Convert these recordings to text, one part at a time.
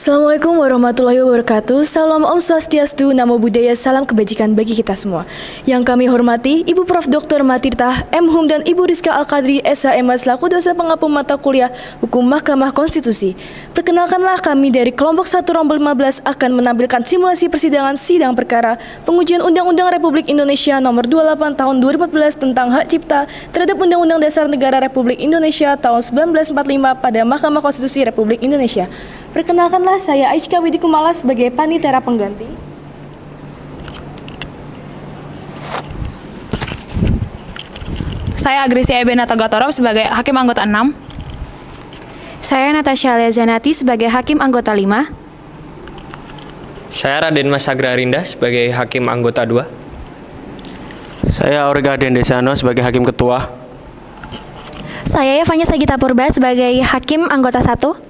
Assalamualaikum warahmatullahi wabarakatuh. Salam Om Swastiastu, Namo Buddhaya, salam kebajikan bagi kita semua. Yang kami hormati Ibu Prof. Dr. Matirtah, M.Hum dan Ibu Rizka Al-Qadri, SHM selaku dosen pengampu mata kuliah Hukum Mahkamah Konstitusi. Perkenalkanlah kami dari kelompok 1 Rombel 15 akan menampilkan simulasi persidangan sidang perkara pengujian Undang-Undang Republik Indonesia Nomor 28 Tahun 2014 tentang hak cipta terhadap Undang-Undang Dasar Negara Republik Indonesia Tahun 1945 pada Mahkamah Konstitusi Republik Indonesia. Perkenalkanlah saya Aisyah Widi Kumala sebagai panitera pengganti. Saya Agresi Ebenata Gatorov sebagai Hakim Anggota 6. Saya Natasha Leazanati sebagai Hakim Anggota 5. Saya Raden Mas Agrarinda sebagai Hakim Anggota 2. Saya Aurega Dendesano sebagai Hakim Ketua. Saya Yevanya Sagita Purba sebagai Hakim Anggota 1.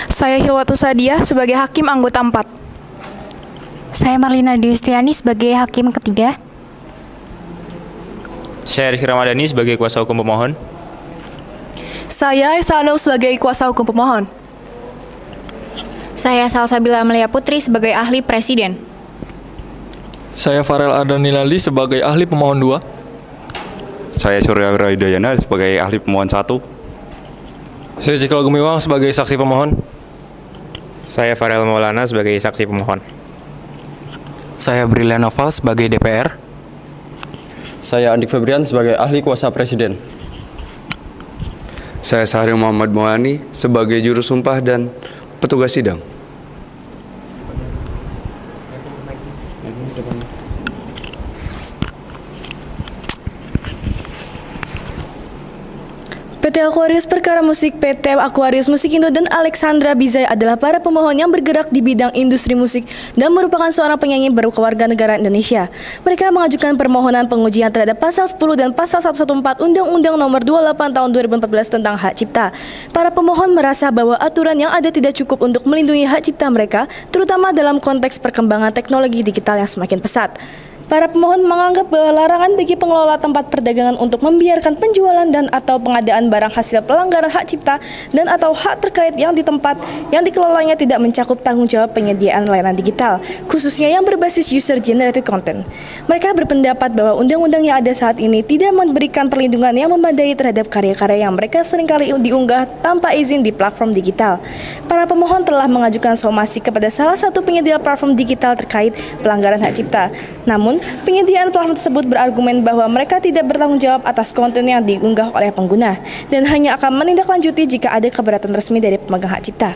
Saya Hilwatu Sadia sebagai Hakim Anggota 4. Saya Marlina Diustiani sebagai Hakim ketiga. Saya Rizky Ramadhani sebagai kuasa hukum pemohon. Saya Isano sebagai kuasa hukum pemohon. Saya Salsabila Amelia Putri sebagai Ahli Presiden. Saya Farel Ardanilali sebagai Ahli Pemohon 2. Saya Surya Hidayana sebagai Ahli Pemohon 1. Saya Cikal Gumiwang sebagai Saksi Pemohon. Saya Farel Maulana sebagai saksi pemohon. Saya Brilian Noval sebagai DPR. Saya Andik Febrian sebagai Ahli Kuasa Presiden. Saya Sahri Muhammad Mohani sebagai Juru Sumpah dan Petugas Sidang. PT Aquarius Perkara Musik, PT Aquarius Musik Indo, dan Alexandra Bizay adalah para pemohon yang bergerak di bidang industri musik dan merupakan seorang penyanyi berkewarga negara Indonesia. Mereka mengajukan permohonan pengujian terhadap Pasal 10 dan Pasal 114 Undang-Undang Nomor 28 Tahun 2014 tentang hak cipta. Para pemohon merasa bahwa aturan yang ada tidak cukup untuk melindungi hak cipta mereka, terutama dalam konteks perkembangan teknologi digital yang semakin pesat. Para pemohon menganggap bahwa larangan bagi pengelola tempat perdagangan untuk membiarkan penjualan dan atau pengadaan barang hasil pelanggaran hak cipta dan atau hak terkait yang di tempat yang dikelolanya tidak mencakup tanggung jawab penyediaan layanan digital, khususnya yang berbasis user-generated content. Mereka berpendapat bahwa undang-undang yang ada saat ini tidak memberikan perlindungan yang memadai terhadap karya-karya yang mereka seringkali diunggah tanpa izin di platform digital. Para pemohon telah mengajukan somasi kepada salah satu penyedia platform digital terkait pelanggaran hak cipta. Namun, penyediaan platform tersebut berargumen bahwa mereka tidak bertanggung jawab atas konten yang diunggah oleh pengguna dan hanya akan menindaklanjuti jika ada keberatan resmi dari pemegang hak cipta.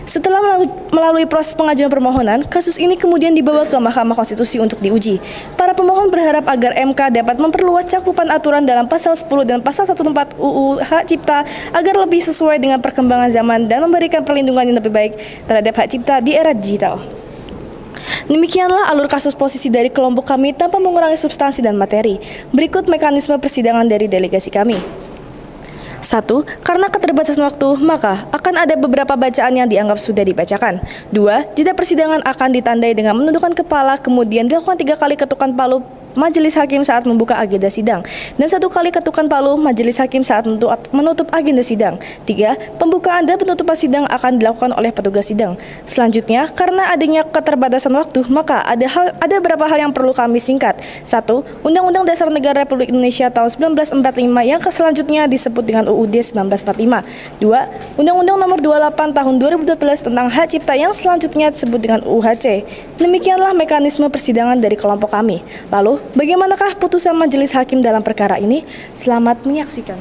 Setelah melalui proses pengajuan permohonan, kasus ini kemudian dibawa ke Mahkamah Konstitusi untuk diuji. Para pemohon berharap agar MK dapat memperluas cakupan aturan dalam Pasal 10 dan Pasal 114 UU Hak Cipta agar lebih sesuai dengan perkembangan zaman dan memberikan perlindungan yang lebih baik terhadap hak cipta di era digital. Demikianlah alur kasus posisi dari kelompok kami tanpa mengurangi substansi dan materi. Berikut mekanisme persidangan dari delegasi kami. 1. Karena keterbatasan waktu, maka akan ada beberapa bacaan yang dianggap sudah dibacakan. 2. Jeda persidangan akan ditandai dengan menundukkan kepala, kemudian dilakukan 3 kali ketukan palu majelis hakim saat membuka agenda sidang, dan 1 kali ketukan palu majelis hakim saat menutup agenda sidang. 3. Pembukaan dan penutupan sidang akan dilakukan oleh petugas sidang. Selanjutnya, karena adanya keterbatasan waktu, maka ada beberapa hal yang perlu kami singkat. 1. Undang-Undang Dasar Negara Republik Indonesia tahun 1945 yang selanjutnya disebut dengan UUD 1945. 2. Undang-Undang Nomor 28 Tahun 2012 tentang hak cipta yang selanjutnya disebut dengan UUHC. Demikianlah mekanisme persidangan dari kelompok kami. Lalu, bagaimanakah putusan majelis hakim dalam perkara ini? Selamat menyaksikan.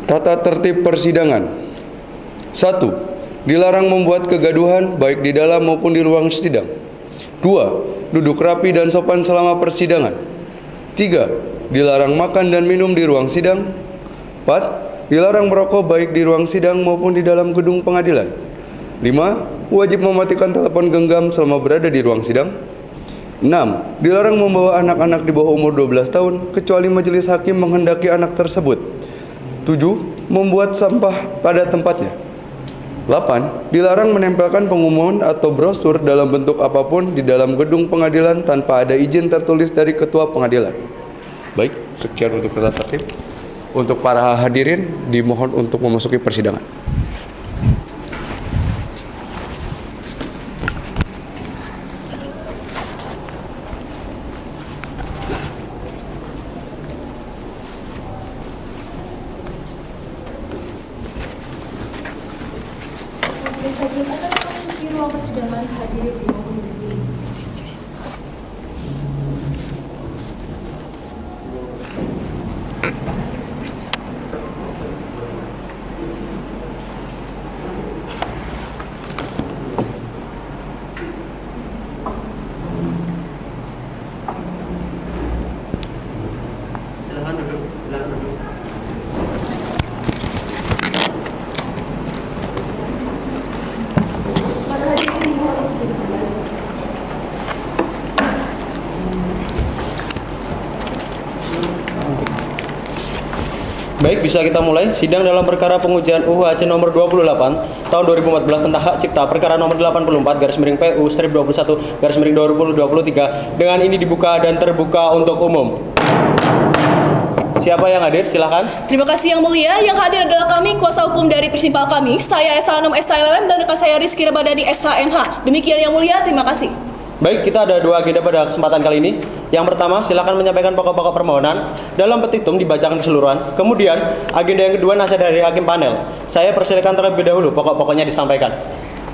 Tata tertib persidangan. 1. Dilarang membuat kegaduhan baik di dalam maupun di ruang sidang. 2. Duduk rapi dan sopan selama persidangan. 3. Dilarang makan dan minum di ruang sidang. 4. Dilarang merokok baik di ruang sidang maupun di dalam gedung pengadilan. 5. Wajib mematikan telepon genggam selama berada di ruang sidang. 6. Dilarang membawa anak-anak di bawah umur 12 tahun kecuali majelis hakim menghendaki anak tersebut. 7. Membuat sampah pada tempatnya. 8. Dilarang menempelkan pengumuman atau brosur dalam bentuk apapun di dalam gedung pengadilan tanpa ada izin tertulis dari ketua pengadilan. Baik, sekian untuk tata tertib. Untuk para hadirin, dimohon untuk memasuki persidangan. Baik, bisa kita mulai. Sidang dalam perkara pengujian UU HC nomor 28 tahun 2014 tentang hak cipta perkara nomor 84/PU/21/2023 dengan ini dibuka dan terbuka untuk umum. Siapa yang hadir? Silakan. Terima kasih Yang Mulia. Yang hadir adalah kami, kuasa hukum dari Persimpal kami. Saya SH6 SHLM dan rekan saya Rizky Ramadhani SHMH. Demikian Yang Mulia, terima kasih. Baik, kita ada dua agenda pada kesempatan kali ini. Yang pertama, silakan menyampaikan pokok-pokok permohonan. Dalam petitum dibacakan keseluruhan. Kemudian, agenda yang kedua nasihat dari hakim panel. Saya persilakan terlebih dahulu pokok-pokoknya disampaikan.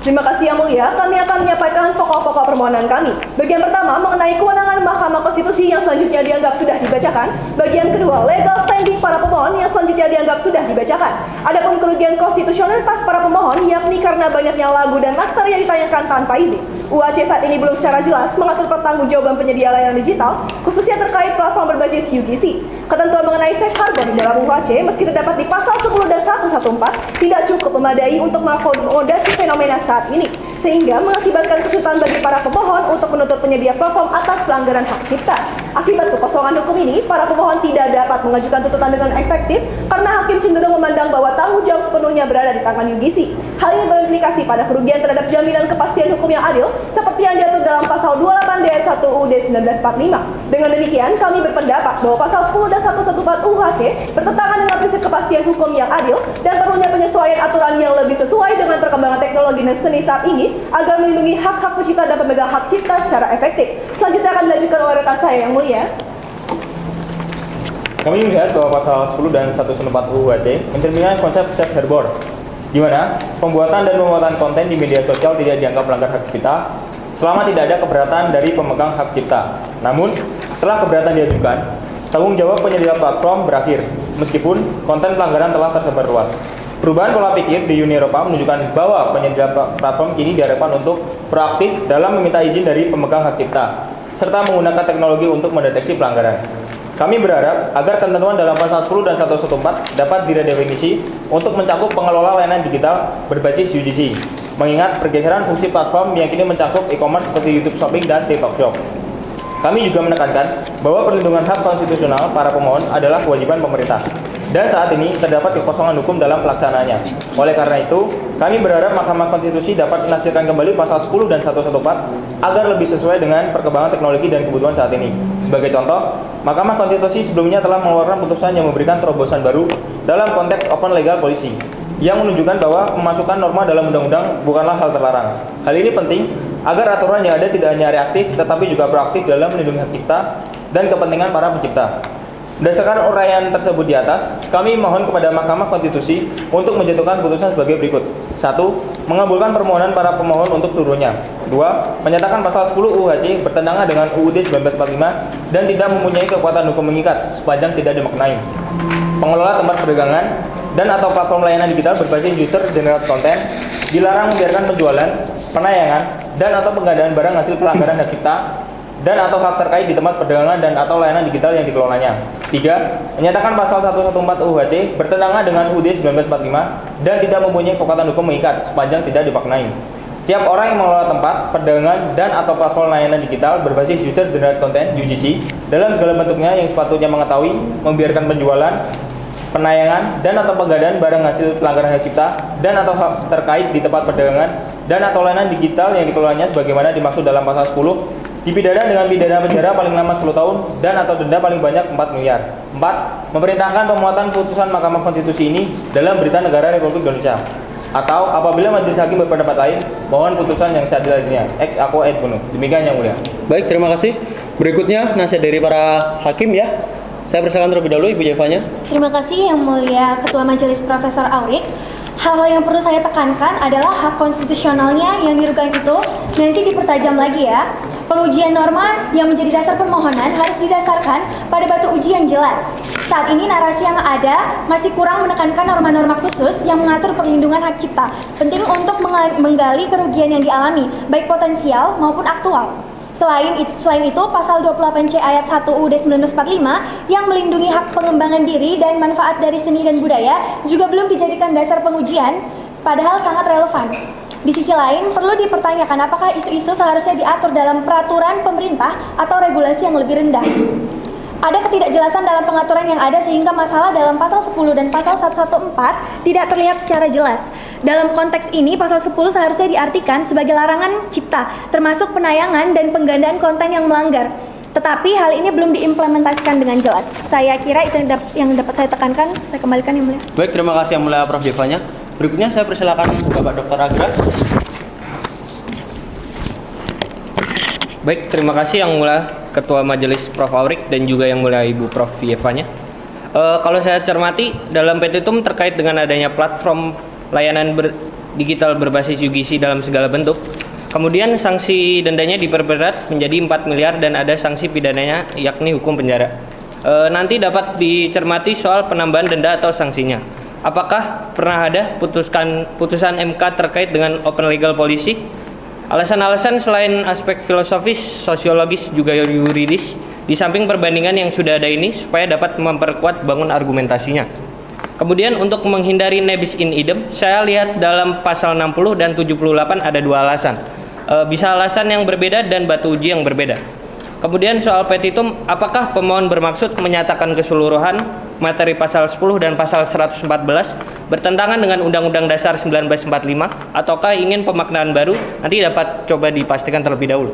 Terima kasih Yang Mulia, kami akan menyampaikan pokok-pokok permohonan kami. Bagian pertama mengenai kewenangan Mahkamah Konstitusi yang selanjutnya dianggap sudah dibacakan. Bagian kedua, legal standing para pemohon yang selanjutnya dianggap sudah dibacakan. Adapun kerugian konstitusionalitas para pemohon yakni karena banyaknya lagu dan master yang ditanyakan tanpa izin. UHC saat ini belum secara jelas mengatur pertanggungjawaban penyedia layanan digital, khususnya terkait platform berbasis UGC. Ketentuan mengenai safe harbor di dalam UHC meski terdapat di pasal 10 dan 114 tidak cukup memadai untuk mengakomodasi fenomena saat ini, sehingga mengakibatkan kesulitan bagi para pemohon untuk menuntut penyedia platform atas pelanggaran hak cipta. Akibat kekosongan hukum ini, para pemohon tidak dapat mengajukan tuntutan dengan efektif karena hakim cenderung memandang bahwa tanggung jawab sepenuhnya berada di tangan UGC. Hal ini berimplikasi pada kerugian terhadap jaminan kepastian hukum yang adil seperti yang diatur dalam pasal 28 D 1 UUD 1945. Dengan demikian, kami berpendapat bahwa pasal 10 dan 114 UHC bertentangan dengan prinsip kepastian hukum yang adil dan perlunya penyesuaian aturan yang lebih sesuai dengan perkembangan teknologi dan seni saat ini agar melindungi hak-hak pencipta dan pemegang hak cipta secara efektif. Selanjutnya akan dilanjutkan oleh rekan saya yang mulia. Kami melihat bahwa pasal 10 dan 114 UHC mencerminkan konsep safe harbor, di mana pembuatan dan pemuatan konten di media sosial tidak dianggap melanggar hak cipta selama tidak ada keberatan dari pemegang hak cipta. Namun, setelah keberatan diajukan, tanggung jawab penyedia platform berakhir, meskipun konten pelanggaran telah tersebar luas. Perubahan pola pikir di Uni Eropa menunjukkan bahwa penyedia platform kini diharapkan untuk proaktif dalam meminta izin dari pemegang hak cipta, serta menggunakan teknologi untuk mendeteksi pelanggaran. Kami berharap agar ketentuan dalam pasal 10 dan 114 dapat diredefinisi untuk mencakup pengelola layanan digital berbasis UGC, mengingat pergeseran fungsi platform yang kini mencakup e-commerce seperti YouTube Shopping dan TikTok Shop. Kami juga menekankan bahwa perlindungan hak konstitusional para pemohon adalah kewajiban pemerintah, dan saat ini terdapat kekosongan hukum dalam pelaksanaannya. Oleh karena itu, kami berharap Mahkamah Konstitusi dapat menafsirkan kembali pasal 10 dan 114 agar lebih sesuai dengan perkembangan teknologi dan kebutuhan saat ini. Sebagai contoh, Mahkamah Konstitusi sebelumnya telah mengeluarkan putusan yang memberikan terobosan baru dalam konteks open legal policy, yang menunjukkan bahwa memasukkan norma dalam undang-undang bukanlah hal terlarang. Hal ini penting agar aturan yang ada tidak hanya reaktif tetapi juga proaktif dalam melindungi hak cipta dan kepentingan para pencipta. Berdasarkan uraian tersebut di atas, kami mohon kepada Mahkamah Konstitusi untuk menjatuhkan putusan sebagai berikut. 1. Mengabulkan permohonan para pemohon untuk seluruhnya. 2. Menyatakan pasal 10 UHC bertentangan dengan UUD 1945 dan tidak mempunyai kekuatan hukum mengikat sepanjang tidak dimaknai. Pengelola tempat perdagangan dan atau platform layanan digital berbasis user generated content dilarang membiarkan penjualan, penayangan, dan atau penggandaan barang hasil pelanggaran hak cipta dan atau hak terkait di tempat perdagangan dan atau layanan digital yang dikelolanya. 3. Menyatakan pasal 114 UU HC bertentangan dengan UUD 1945 dan tidak mempunyai kekuatan hukum mengikat sepanjang tidak dimaknai. Setiap orang yang mengelola tempat, perdagangan, dan atau platform layanan digital berbasis user generated content UGC dalam segala bentuknya yang sepatutnya mengetahui, membiarkan penjualan, penayangan, dan atau penggandaan barang hasil pelanggaran hak cipta dan atau hak terkait di tempat perdagangan dan atau layanan digital yang dikelolanya sebagaimana dimaksud dalam pasal 10 dipidana dengan pidana penjara paling lama 10 tahun dan atau denda paling banyak 4 miliar. 4. Memerintahkan pemuatan putusan Mahkamah Konstitusi ini dalam Berita Negara Republik Indonesia. Atau apabila majelis hakim berpendapat lain, mohon putusan yang seadil-adilnya. Ex aequo et bono. Demikian yang mulia. Baik, terima kasih. Berikutnya nasihat dari para hakim ya. Saya persilakan terlebih dahulu Ibu Jevanya. Terima kasih Yang Mulia Ketua Majelis Profesor Aurik. Hal-hal yang perlu saya tekankan adalah hak konstitusionalnya yang dirugikan itu nanti dipertajam lagi ya. Pengujian norma yang menjadi dasar permohonan harus didasarkan pada batu uji yang jelas. Saat ini narasi yang ada masih kurang menekankan norma-norma khusus yang mengatur perlindungan hak cipta. Penting untuk menggali kerugian yang dialami, baik potensial maupun aktual. Selain itu, pasal 28C ayat 1 UUD 1945 yang melindungi hak pengembangan diri dan manfaat dari seni dan budaya juga belum dijadikan dasar pengujian, padahal sangat relevan. Di sisi lain, perlu dipertanyakan apakah isu-isu seharusnya diatur dalam peraturan pemerintah atau regulasi yang lebih rendah. Ada ketidakjelasan dalam pengaturan yang ada sehingga masalah dalam pasal 10 dan pasal 114 tidak terlihat secara jelas. Dalam konteks ini, pasal 10 seharusnya diartikan sebagai larangan cipta, termasuk penayangan dan penggandaan konten yang melanggar. Tetapi hal ini belum diimplementasikan dengan jelas. Saya kira itu yang dapat saya tekankan. Saya kembalikan Yang Mulia. Baik, terima kasih Yang Mulia Prof. Jevanya. Berikutnya saya persilakan Bapak Dr. Agra. Baik, terima kasih Yang Mulia Ketua Majelis Prof. Aurik dan juga Yang Mulia Ibu Prof. Jevanya. Kalau saya cermati dalam petitum terkait dengan adanya platform layanan digital berbasis UGC dalam segala bentuk, kemudian sanksi dendanya diperberat menjadi 4 miliar dan ada sanksi pidananya yakni hukum penjara. Nanti dapat dicermati soal penambahan denda atau sanksinya. Apakah pernah ada putusan MK terkait dengan open legal policy? Alasan-alasan selain aspek filosofis, sosiologis, juga yuridis, di samping perbandingan yang sudah ada ini supaya dapat memperkuat bangun argumentasinya. Kemudian untuk menghindari nebis in idem, saya lihat dalam pasal 60 dan 78 ada 2 alasan. Bisa alasan yang berbeda dan batu uji yang berbeda. Kemudian soal petitum, apakah pemohon bermaksud menyatakan keseluruhan materi pasal 10 dan pasal 114 bertentangan dengan Undang-Undang Dasar 1945 ataukah ingin pemaknaan baru? Nanti dapat coba dipastikan terlebih dahulu.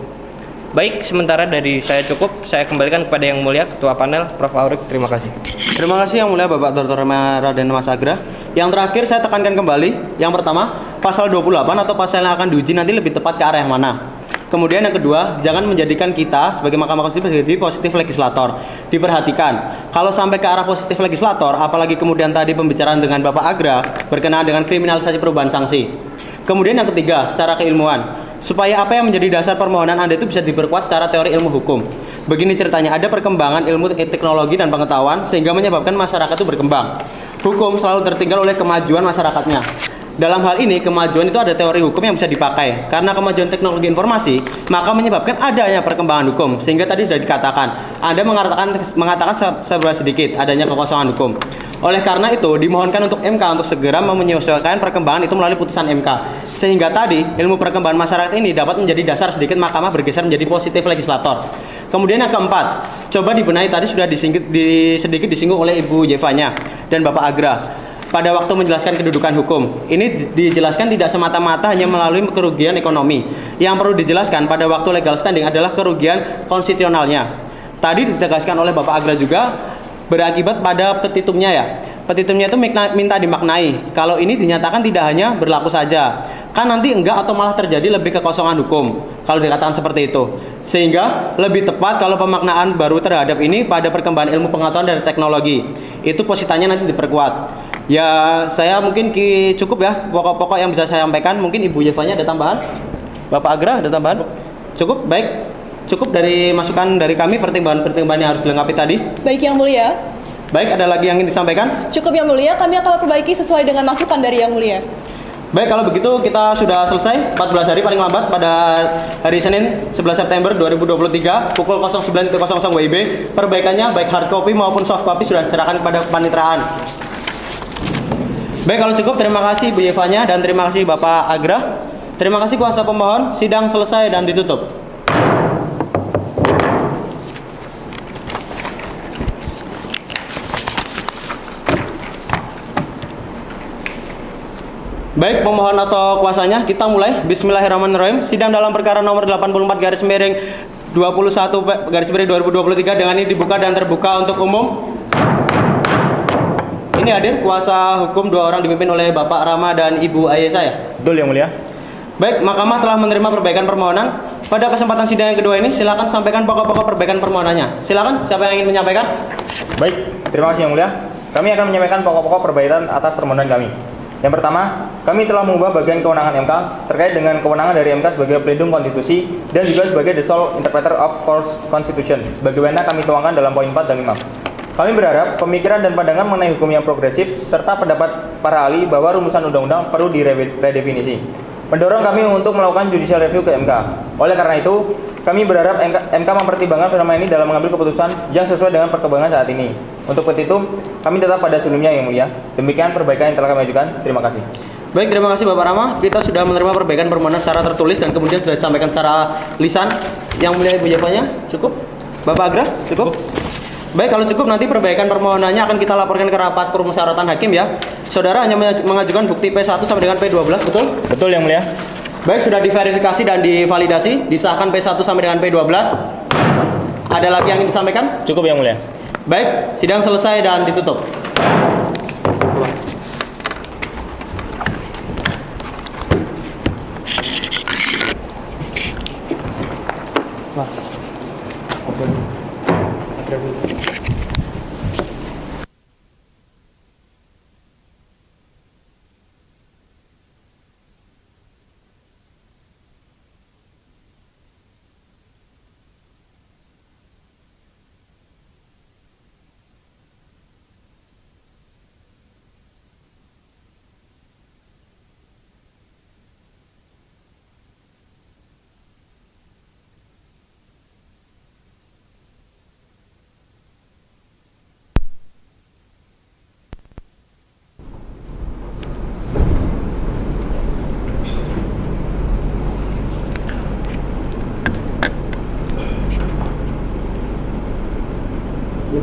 Baik, sementara dari saya cukup. Saya kembalikan kepada Yang Mulia Ketua Panel Prof. Aurik. Terima kasih. Terima kasih Yang Mulia Bapak Dr. Raden Mas Agra. Yang terakhir saya tekankan kembali. Yang pertama, pasal 28 atau pasal yang akan diuji nanti lebih tepat ke arah yang mana. Kemudian yang kedua, jangan menjadikan kita sebagai Mahkamah Konstitusi menjadi positif legislator. Diperhatikan, kalau sampai ke arah positif legislator, apalagi kemudian tadi pembicaraan dengan Bapak Agra berkenaan dengan kriminalisasi perubahan sanksi. Kemudian yang ketiga, secara keilmuan, supaya apa yang menjadi dasar permohonan Anda itu bisa diperkuat secara teori ilmu hukum. Begini ceritanya, ada perkembangan ilmu teknologi dan pengetahuan sehingga menyebabkan masyarakat itu berkembang. Hukum selalu tertinggal oleh kemajuan masyarakatnya. Dalam hal ini, kemajuan itu ada teori hukum yang bisa dipakai. Karena kemajuan teknologi informasi, maka menyebabkan adanya perkembangan hukum. Sehingga tadi sudah dikatakan, Anda mengatakan seberapa sedikit adanya kekosongan hukum. Oleh karena itu, dimohonkan untuk MK untuk segera menyesuaikan perkembangan itu melalui putusan MK. Sehingga tadi, ilmu perkembangan masyarakat ini dapat menjadi dasar sedikit mahkamah bergeser menjadi positif legislator. Kemudian yang keempat, coba dibenahi tadi sudah sedikit disinggung oleh Ibu Jevanya dan Bapak Agra. Pada waktu menjelaskan kedudukan hukum, ini dijelaskan tidak semata-mata hanya melalui kerugian ekonomi. Yang perlu dijelaskan pada waktu legal standing adalah kerugian konstitusionalnya. Tadi ditegaskan oleh Bapak Agra juga berakibat pada petitumnya ya. Petitumnya itu minta dimaknai. Kalau ini dinyatakan tidak hanya berlaku saja, kan nanti enggak atau malah terjadi lebih kekosongan hukum kalau dikatakan seperti itu. Sehingga lebih tepat kalau pemaknaan baru terhadap ini pada perkembangan ilmu pengetahuan dan teknologi. Itu posisinya nanti diperkuat. Ya, saya mungkin cukup ya pokok-pokok yang bisa saya sampaikan. Mungkin Ibu Jevanya ada tambahan? Bapak Agra ada tambahan? Cukup? Baik. Cukup dari masukan dari kami, pertimbangan yang harus dilengkapi tadi. Baik Yang Mulia, Baik, ada lagi yang ingin disampaikan? Cukup Yang Mulia, kami akan perbaiki sesuai dengan masukan dari Yang Mulia. Baik, kalau begitu kita sudah selesai 14 hari paling lambat pada hari Senin 11 September 2023 pukul 09.00 WIB. Perbaikannya baik hard copy maupun soft copy sudah diserahkan kepada kepanitraan. Baik, kalau cukup terima kasih Bu Yevanya dan terima kasih Bapak Agra. Terima kasih kuasa pemohon, sidang selesai dan ditutup. Baik, pemohon atau kuasanya, kita mulai. Bismillahirrahmanirrahim. Sidang dalam perkara nomor 84/21/2023 dengan ini dibuka dan terbuka untuk umum. Ini hadir kuasa hukum 2 orang dipimpin oleh Bapak Rama dan Ibu Ayesa ya. Betul Yang Mulia. Baik, Mahkamah telah menerima perbaikan permohonan. Pada kesempatan sidang yang kedua ini, silakan sampaikan pokok-pokok perbaikan permohonannya. Silakan, siapa yang ingin menyampaikan? Baik, terima kasih Yang Mulia. Kami akan menyampaikan pokok-pokok perbaikan atas permohonan kami. Yang pertama, kami telah mengubah bagian kewenangan MK terkait dengan kewenangan dari MK sebagai pelindung konstitusi dan juga sebagai the sole interpreter of constitution, bagaimana kami tuangkan dalam poin 4 dan 5. Kami berharap pemikiran dan pandangan mengenai hukum yang progresif serta pendapat para ahli bahwa rumusan undang-undang perlu diredefinisi. Mendorong kami untuk melakukan judicial review ke MK. Oleh karena itu, kami berharap MK mempertimbangkan fenomena ini dalam mengambil keputusan yang sesuai dengan perkembangan saat ini. Untuk petitum, kami tetap pada sebelumnya Yang Mulia. Demikian perbaikan yang telah kami ajukan. Terima kasih. Baik, terima kasih Bapak Rama. Kita sudah menerima perbaikan permohonan secara tertulis dan kemudian sudah disampaikan secara lisan. Yang Mulia Ibu Yevanya, cukup? Bapak Agra, cukup? Baik, kalau cukup nanti perbaikan permohonannya akan kita laporkan ke rapat permusyawaratan hakim ya. Saudara hanya mengajukan bukti P1 sampai dengan P12, betul? Betul Yang Mulia. Baik, sudah diverifikasi dan divalidasi, disahkan P1 sampai dengan P12. Ada lagi yang ingin disampaikan? Cukup Yang Mulia. Baik, sidang selesai dan ditutup.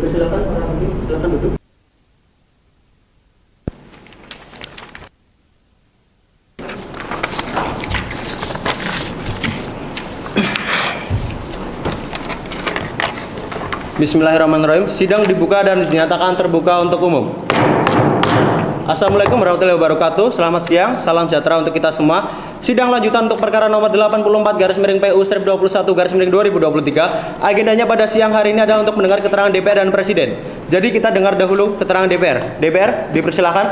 Silakan para hakim, silakan duduk. Bismillahirrahmanirrahim. Sidang dibuka dan dinyatakan terbuka untuk umum. Assalamualaikum warahmatullahi wabarakatuh. Selamat siang, salam sejahtera untuk kita semua. Sidang lanjutan untuk perkara nomor 84/PU/21/2023. Agendanya pada siang hari ini adalah untuk mendengar keterangan DPR dan Presiden. Jadi kita dengar dahulu keterangan DPR. DPR, dipersilakan.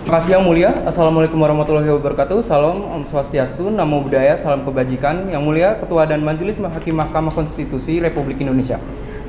Terima kasih Yang Mulia. Assalamualaikum warahmatullahi wabarakatuh. Salam, Om Swastiastu, Namo Buddhaya, Salam Kebajikan. Yang Mulia, Ketua dan Majelis Hakim Mahkamah Konstitusi Republik Indonesia.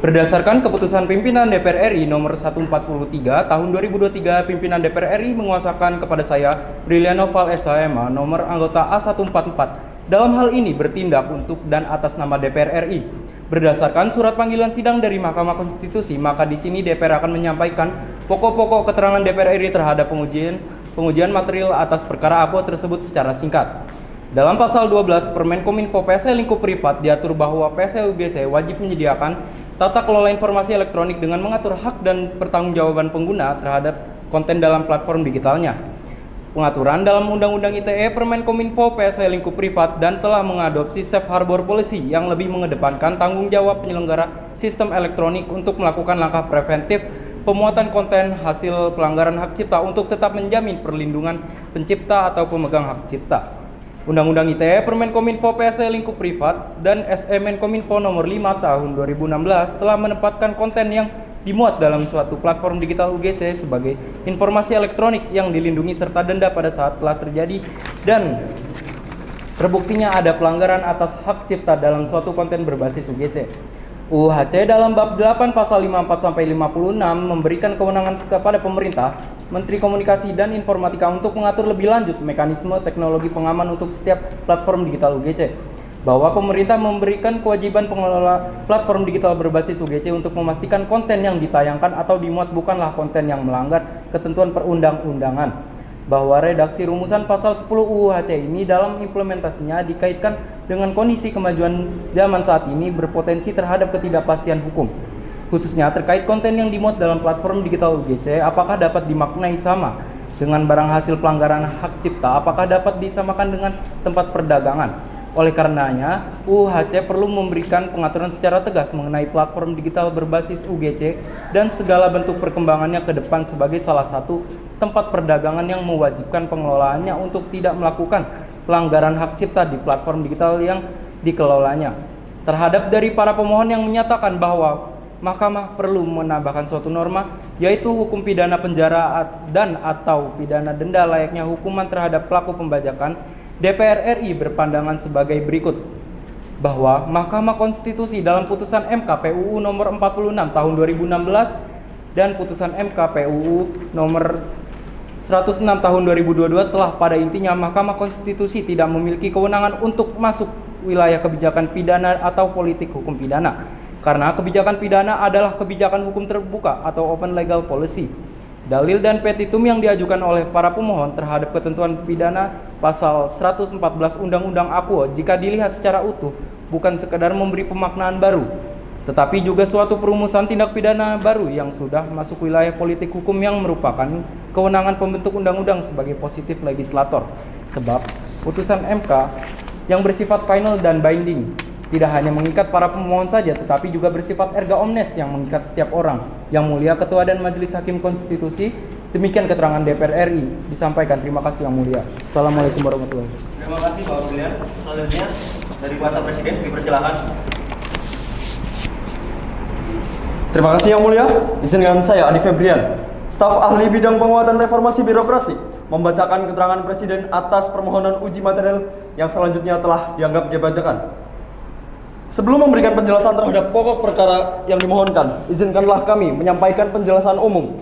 Berdasarkan keputusan pimpinan DPR RI nomor 143 tahun 2023, pimpinan DPR RI menguasakan kepada saya, Briliano Val SHMA, nomor anggota A144, dalam hal ini bertindak untuk dan atas nama DPR RI. Berdasarkan surat panggilan sidang dari Mahkamah Konstitusi, maka di sini DPR akan menyampaikan pokok-pokok keterangan DPR RI terhadap pengujian material atas perkara aku tersebut secara singkat. Dalam pasal 12 Permenkominfo PSE lingkup privat diatur bahwa PSE UGC wajib menyediakan tata kelola informasi elektronik dengan mengatur hak dan pertanggungjawaban pengguna terhadap konten dalam platform digitalnya. Pengaturan dalam Undang-Undang ITE Permenkominfo PSE lingkup privat dan telah mengadopsi Safe Harbor Policy yang lebih mengedepankan tanggung jawab penyelenggara sistem elektronik untuk melakukan langkah preventif pemuatan konten hasil pelanggaran hak cipta untuk tetap menjamin perlindungan pencipta atau pemegang hak cipta. Undang-Undang ITE Permenkominfo PSE lingkup privat dan SE Menkominfo nomor 5 tahun 2016 telah menempatkan konten yang dimuat dalam suatu platform digital UGC sebagai informasi elektronik yang dilindungi serta denda pada saat telah terjadi dan terbuktinya ada pelanggaran atas hak cipta dalam suatu konten berbasis UGC. UHC dalam bab 8 pasal 54 sampai 56 memberikan kewenangan kepada pemerintah, Menteri Komunikasi dan Informatika untuk mengatur lebih lanjut mekanisme teknologi pengaman untuk setiap platform digital UGC. Bahwa pemerintah memberikan kewajiban pengelola platform digital berbasis UGC untuk memastikan konten yang ditayangkan atau dimuat bukanlah konten yang melanggar ketentuan perundang-undangan. Bahwa redaksi rumusan pasal 10 UU-HC ini dalam implementasinya dikaitkan dengan kondisi kemajuan zaman saat ini berpotensi terhadap ketidakpastian hukum. Khususnya terkait konten yang dimuat dalam platform digital UGC, apakah dapat dimaknai sama dengan barang hasil pelanggaran hak cipta, apakah dapat disamakan dengan tempat perdagangan. Oleh karenanya, UU-HC perlu memberikan pengaturan secara tegas mengenai platform digital berbasis UGC dan segala bentuk perkembangannya ke depan sebagai salah satu tempat perdagangan yang mewajibkan pengelolaannya untuk tidak melakukan pelanggaran hak cipta di platform digital yang dikelolanya. Terhadap dari para pemohon yang menyatakan bahwa Mahkamah perlu menambahkan suatu norma, yaitu hukum pidana penjara dan atau pidana denda layaknya hukuman terhadap pelaku pembajakan, DPR RI berpandangan sebagai berikut, bahwa Mahkamah Konstitusi dalam putusan MK PUU nomor 46 tahun 2016 dan putusan MK PUU nomor 106 tahun 2022 telah pada intinya Mahkamah Konstitusi tidak memiliki kewenangan untuk masuk wilayah kebijakan pidana atau politik hukum pidana, karena kebijakan pidana adalah kebijakan hukum terbuka atau open legal policy. Dalil dan petitum yang diajukan oleh para pemohon terhadap ketentuan pidana pasal 114 Undang-Undang AKUO jika dilihat secara utuh bukan sekedar memberi pemaknaan baru, tetapi juga suatu perumusan tindak pidana baru yang sudah masuk wilayah politik hukum yang merupakan kewenangan pembentuk undang-undang sebagai positif legislator. Sebab putusan MK yang bersifat final dan binding tidak hanya mengikat para pemohon saja, tetapi juga bersifat erga omnes yang mengikat setiap orang. Yang Mulia Ketua dan Majelis Hakim Konstitusi, demikian keterangan DPR RI disampaikan. Terima kasih Yang Mulia. Assalamualaikum warahmatullahi wabarakatuh. Terima kasih Bapak Brilian. Selanjutnya dari kuasa Presiden dipersilakan. Terima kasih Yang Mulia. Izinkan saya Andik Febrian, staf ahli bidang penguatan reformasi birokrasi, membacakan keterangan Presiden atas permohonan uji material yang selanjutnya telah dianggap dibacakan. Sebelum memberikan penjelasan terhadap pokok perkara yang dimohonkan, izinkanlah kami menyampaikan penjelasan umum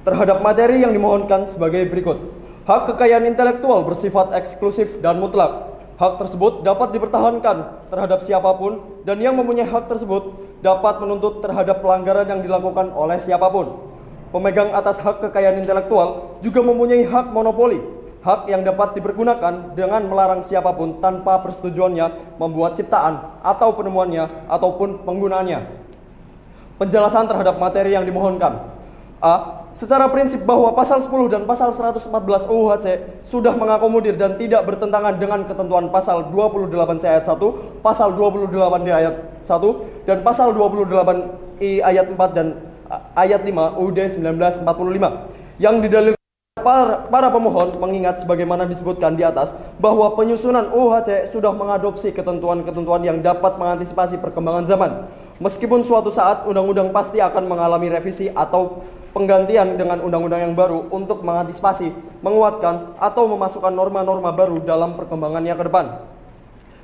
terhadap materi yang dimohonkan sebagai berikut. Hak kekayaan intelektual bersifat eksklusif dan mutlak. Hak tersebut dapat dipertahankan terhadap siapapun dan yang mempunyai hak tersebut dapat menuntut terhadap pelanggaran yang dilakukan oleh siapapun. Pemegang atas hak kekayaan intelektual juga mempunyai hak monopoli, hak yang dapat dipergunakan dengan melarang siapapun tanpa persetujuannya membuat ciptaan atau penemuannya ataupun penggunaannya. Penjelasan terhadap materi yang dimohonkan. A. Secara prinsip bahwa pasal 10 dan pasal 114 UU-HC sudah mengakomodir dan tidak bertentangan dengan ketentuan pasal 28C ayat 1, pasal 28D ayat 1, dan pasal 28I ayat 4 dan ayat 5 UUD 1945 yang didalilkan para pemohon mengingat sebagaimana disebutkan di atas bahwa penyusunan UU-HC sudah mengadopsi ketentuan-ketentuan yang dapat mengantisipasi perkembangan zaman. Meskipun suatu saat undang-undang pasti akan mengalami revisi atau penggantian dengan undang-undang yang baru untuk mengantisipasi, menguatkan, atau memasukkan norma-norma baru dalam perkembangannya ke depan.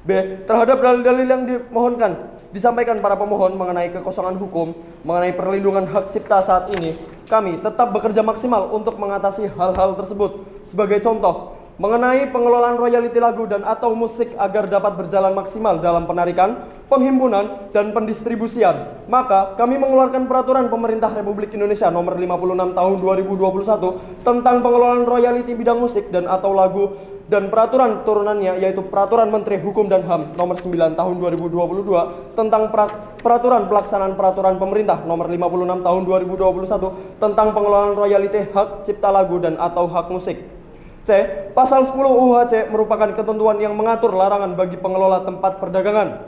B. Terhadap dalil-dalil yang dimohonkan disampaikan para pemohon mengenai kekosongan hukum, mengenai perlindungan hak cipta saat ini, kami tetap bekerja maksimal untuk mengatasi hal-hal tersebut. Sebagai contoh, mengenai pengelolaan royalti lagu dan atau musik agar dapat berjalan maksimal dalam penarikan, penghimpunan, dan pendistribusian, maka kami mengeluarkan Peraturan Pemerintah Republik Indonesia Nomor 56 Tahun 2021 tentang pengelolaan royalti bidang musik dan atau lagu dan peraturan turunannya yaitu Peraturan Menteri Hukum dan HAM Nomor 9 Tahun 2022 tentang Peraturan Pelaksanaan Peraturan Pemerintah Nomor 56 Tahun 2021 tentang pengelolaan royalti hak cipta lagu dan atau hak musik. C. Pasal 10 UU-HC merupakan ketentuan yang mengatur larangan bagi pengelola tempat perdagangan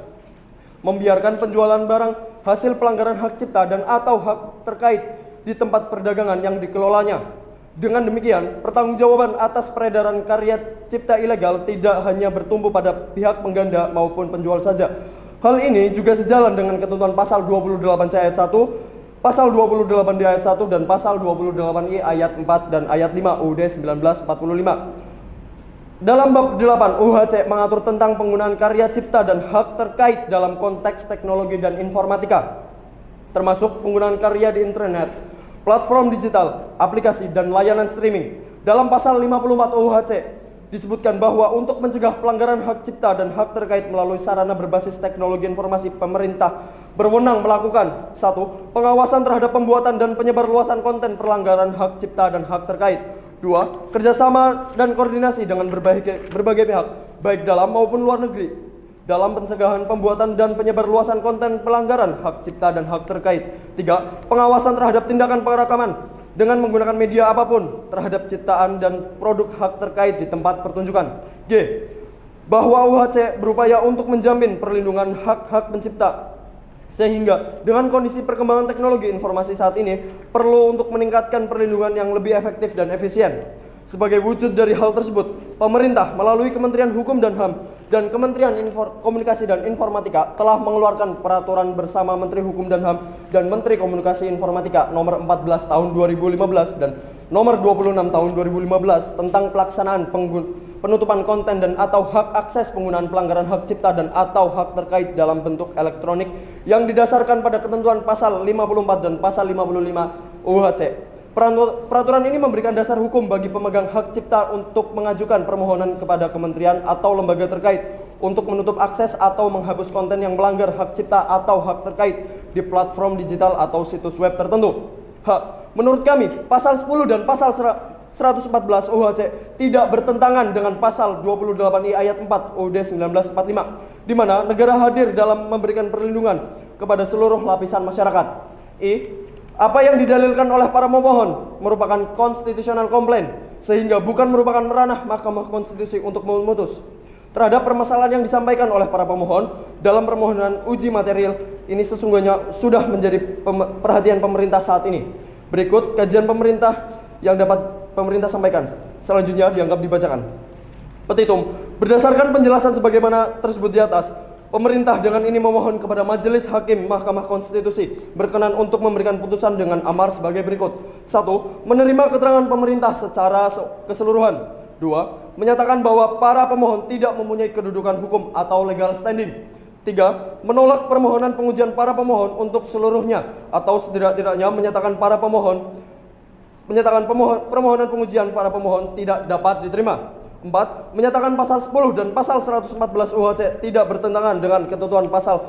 membiarkan penjualan barang hasil pelanggaran hak cipta dan atau hak terkait di tempat perdagangan yang dikelolanya. Dengan demikian, pertanggungjawaban atas peredaran karya cipta ilegal tidak hanya bertumpu pada pihak pengganda maupun penjual saja. Hal ini juga sejalan dengan ketentuan pasal 28C ayat 1, pasal 28D ayat 1 dan pasal 28I ayat 4 dan ayat 5 UUD 1945. Dalam bab 8 UHC mengatur tentang penggunaan karya cipta dan hak terkait dalam konteks teknologi dan informatika, termasuk penggunaan karya di internet, platform digital, aplikasi, dan layanan streaming. Dalam pasal 54 UHC disebutkan bahwa untuk mencegah pelanggaran hak cipta dan hak terkait melalui sarana berbasis teknologi informasi, pemerintah berwenang melakukan 1. Pengawasan terhadap pembuatan dan penyebarluasan konten pelanggaran hak cipta dan hak terkait. 2. Kerjasama dan koordinasi dengan berbagai pihak, baik dalam maupun luar negeri, dalam pencegahan pembuatan dan penyebarluasan konten pelanggaran hak cipta dan hak terkait. 3. Pengawasan terhadap tindakan perekaman dengan menggunakan media apapun terhadap ciptaan dan produk hak terkait di tempat pertunjukan. G. Bahwa UHC berupaya untuk menjamin perlindungan hak-hak pencipta, sehingga dengan kondisi perkembangan teknologi informasi saat ini perlu untuk meningkatkan perlindungan yang lebih efektif dan efisien. Sebagai wujud dari hal tersebut, pemerintah melalui Kementerian Hukum dan HAM dan Kementerian Komunikasi dan Informatika telah mengeluarkan peraturan bersama Menteri Hukum dan HAM dan Menteri Komunikasi Informatika nomor 14 tahun 2015 dan nomor 26 tahun 2015 tentang pelaksanaan penutupan konten dan atau hak akses penggunaan pelanggaran hak cipta dan atau hak terkait dalam bentuk elektronik yang didasarkan pada ketentuan pasal 54 dan pasal 55 UHC. Peraturan ini memberikan dasar hukum bagi pemegang hak cipta untuk mengajukan permohonan kepada kementerian atau lembaga terkait untuk menutup akses atau menghapus konten yang melanggar hak cipta atau hak terkait di platform digital atau situs web tertentu. H. Menurut kami, pasal 10 dan pasal 114 UHC tidak bertentangan dengan pasal 28I ayat 4 UUD 1945, di mana negara hadir dalam memberikan perlindungan kepada seluruh lapisan masyarakat. I. Apa yang didalilkan oleh para pemohon merupakan constitutional complaint, sehingga bukan merupakan ranah Mahkamah Konstitusi untuk memutus terhadap permasalahan yang disampaikan oleh para pemohon dalam permohonan uji material ini sesungguhnya sudah menjadi perhatian pemerintah saat ini. Berikut kajian pemerintah yang dapat pemerintah sampaikan. Selanjutnya dianggap dibacakan. Petitum. Berdasarkan penjelasan sebagaimana tersebut di atas, pemerintah dengan ini memohon kepada Majelis Hakim Mahkamah Konstitusi berkenan untuk memberikan putusan dengan amar sebagai berikut. 1. Menerima keterangan pemerintah secara keseluruhan. 2. Menyatakan bahwa para pemohon tidak mempunyai kedudukan hukum atau legal standing. 3. Menolak permohonan pengujian para pemohon untuk seluruhnya atau setidak-tidaknya menyatakan permohonan pengujian para pemohon tidak dapat diterima. 4. Menyatakan pasal 10 dan pasal 114 UHC tidak bertentangan dengan ketentuan pasal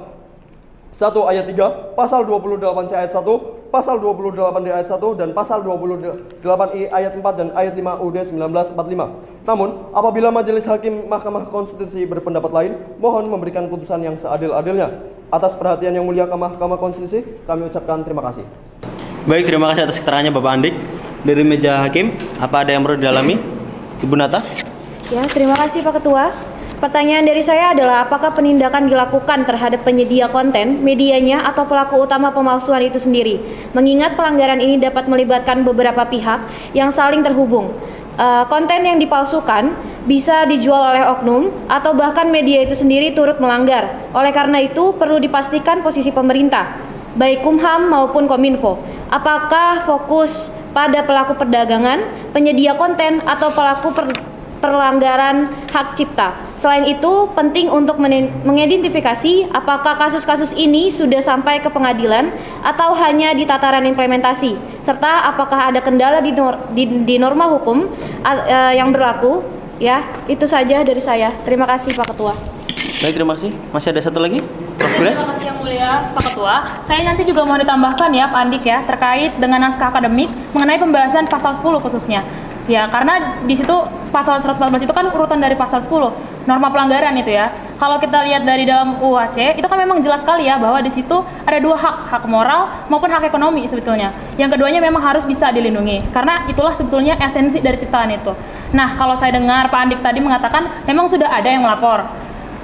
1 ayat 3, pasal 28C ayat 1, pasal 28D ayat 1, dan pasal 28I ayat 4 dan ayat 5 UUD 1945. Namun, apabila Majelis Hakim Mahkamah Konstitusi berpendapat lain, mohon memberikan putusan yang seadil-adilnya. Atas perhatian yang mulia Mahkamah Konstitusi, kami ucapkan terima kasih. Baik, terima kasih atas keterangannya Bapak Andik. Dari meja hakim, apa ada yang perlu didalami? Ibu Nata? Ya, terima kasih Pak Ketua. Pertanyaan dari saya adalah apakah penindakan dilakukan terhadap penyedia konten, medianya, atau pelaku utama pemalsuan itu sendiri? Mengingat pelanggaran ini dapat melibatkan beberapa pihak yang saling terhubung. Konten yang dipalsukan bisa dijual oleh oknum atau bahkan media itu sendiri turut melanggar. Oleh karena itu perlu dipastikan posisi pemerintah, baik Kumham maupun Kominfo. Apakah fokus pada pelaku perdagangan, penyedia konten, atau pelaku pelanggaran hak cipta? Selain itu, penting untuk mengidentifikasi apakah kasus-kasus ini sudah sampai ke pengadilan atau hanya di tataran implementasi, serta apakah ada kendala di norma hukum yang berlaku. Ya, itu saja dari saya. Terima kasih Pak Ketua. Baik, terima kasih. Masih ada satu lagi? Terima kasih yang mulia Pak Ketua. Saya nanti juga mau ditambahkan ya Pak Andik ya, terkait dengan naskah akademik mengenai pembahasan pasal 10 khususnya. Ya, karena di situ pasal 114 itu kan urutan dari pasal 10, norma pelanggaran itu ya. Kalau kita lihat dari dalam UHC, itu kan memang jelas sekali ya bahwa di situ ada dua hak moral maupun hak ekonomi sebetulnya. Yang keduanya memang harus bisa dilindungi, karena itulah sebetulnya esensi dari ciptaan itu. Nah, kalau saya dengar Pak Andik tadi mengatakan memang sudah ada yang melapor,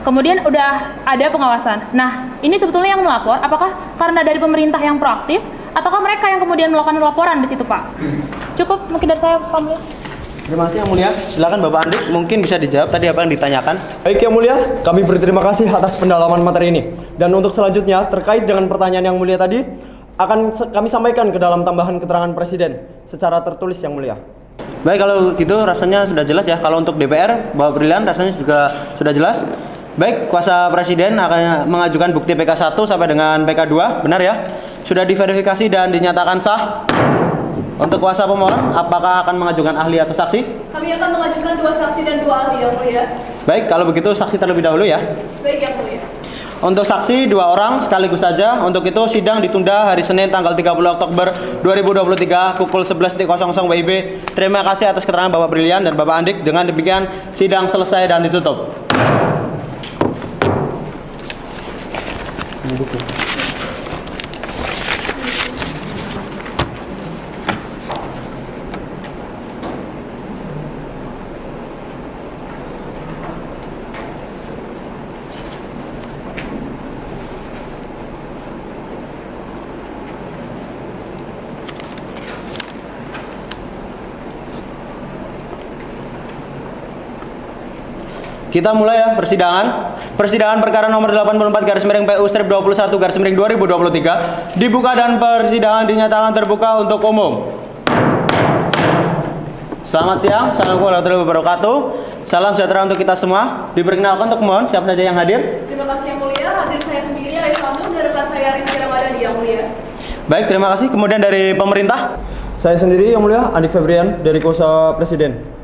kemudian udah ada pengawasan. Nah, ini sebetulnya yang melapor, apakah karena dari pemerintah yang proaktif, ataukah mereka yang kemudian melakukan laporan di situ, Pak? Cukup mungkin dari saya, Pak Mulia. Terima kasih yang mulia. Silakan Bapak Andik, mungkin bisa dijawab tadi apa yang ditanyakan. Baik yang mulia, kami berterima kasih atas pendalaman materi ini. Dan untuk selanjutnya, terkait dengan pertanyaan yang mulia tadi, akan kami sampaikan ke dalam tambahan keterangan Presiden secara tertulis yang mulia. Baik, kalau gitu rasanya sudah jelas ya. Kalau untuk DPR, Bapak Brilian rasanya juga sudah jelas. Baik, kuasa Presiden akan mengajukan bukti PK1 sampai dengan PK2, benar ya? Sudah diverifikasi dan dinyatakan sah. Untuk kuasa pemohon, apakah akan mengajukan ahli atau saksi? Kami akan mengajukan 2 saksi dan 2 ahli, Yang Mulia. Baik, kalau begitu saksi terlebih dahulu ya. Baik, Yang Mulia. Untuk saksi 2 orang sekaligus saja. Untuk itu sidang ditunda hari Senin tanggal 30 Oktober 2023 pukul 11.00 WIB. Terima kasih atas keterangan Bapak Brilian dan Bapak Andik. Dengan demikian sidang selesai dan ditutup. Kita mulai ya persidangan. Persidangan perkara nomor 84/PU/21/2023 dibuka dan persidangan dinyatakan terbuka untuk umum. Selamat siang. Assalamualaikum warahmatullahi wabarakatuh. Salam sejahtera untuk kita semua. Diperkenalkan untuk pemohon siapa saja yang hadir? Terima kasih, Yang Mulia. Hadir saya sendiri, Aisyah dan rekan saya Rizky Ramadhani, Yang Mulia. Baik, terima kasih. Kemudian dari pemerintah? Saya sendiri Yang Mulia, Andik Febrian dari kuasa Presiden.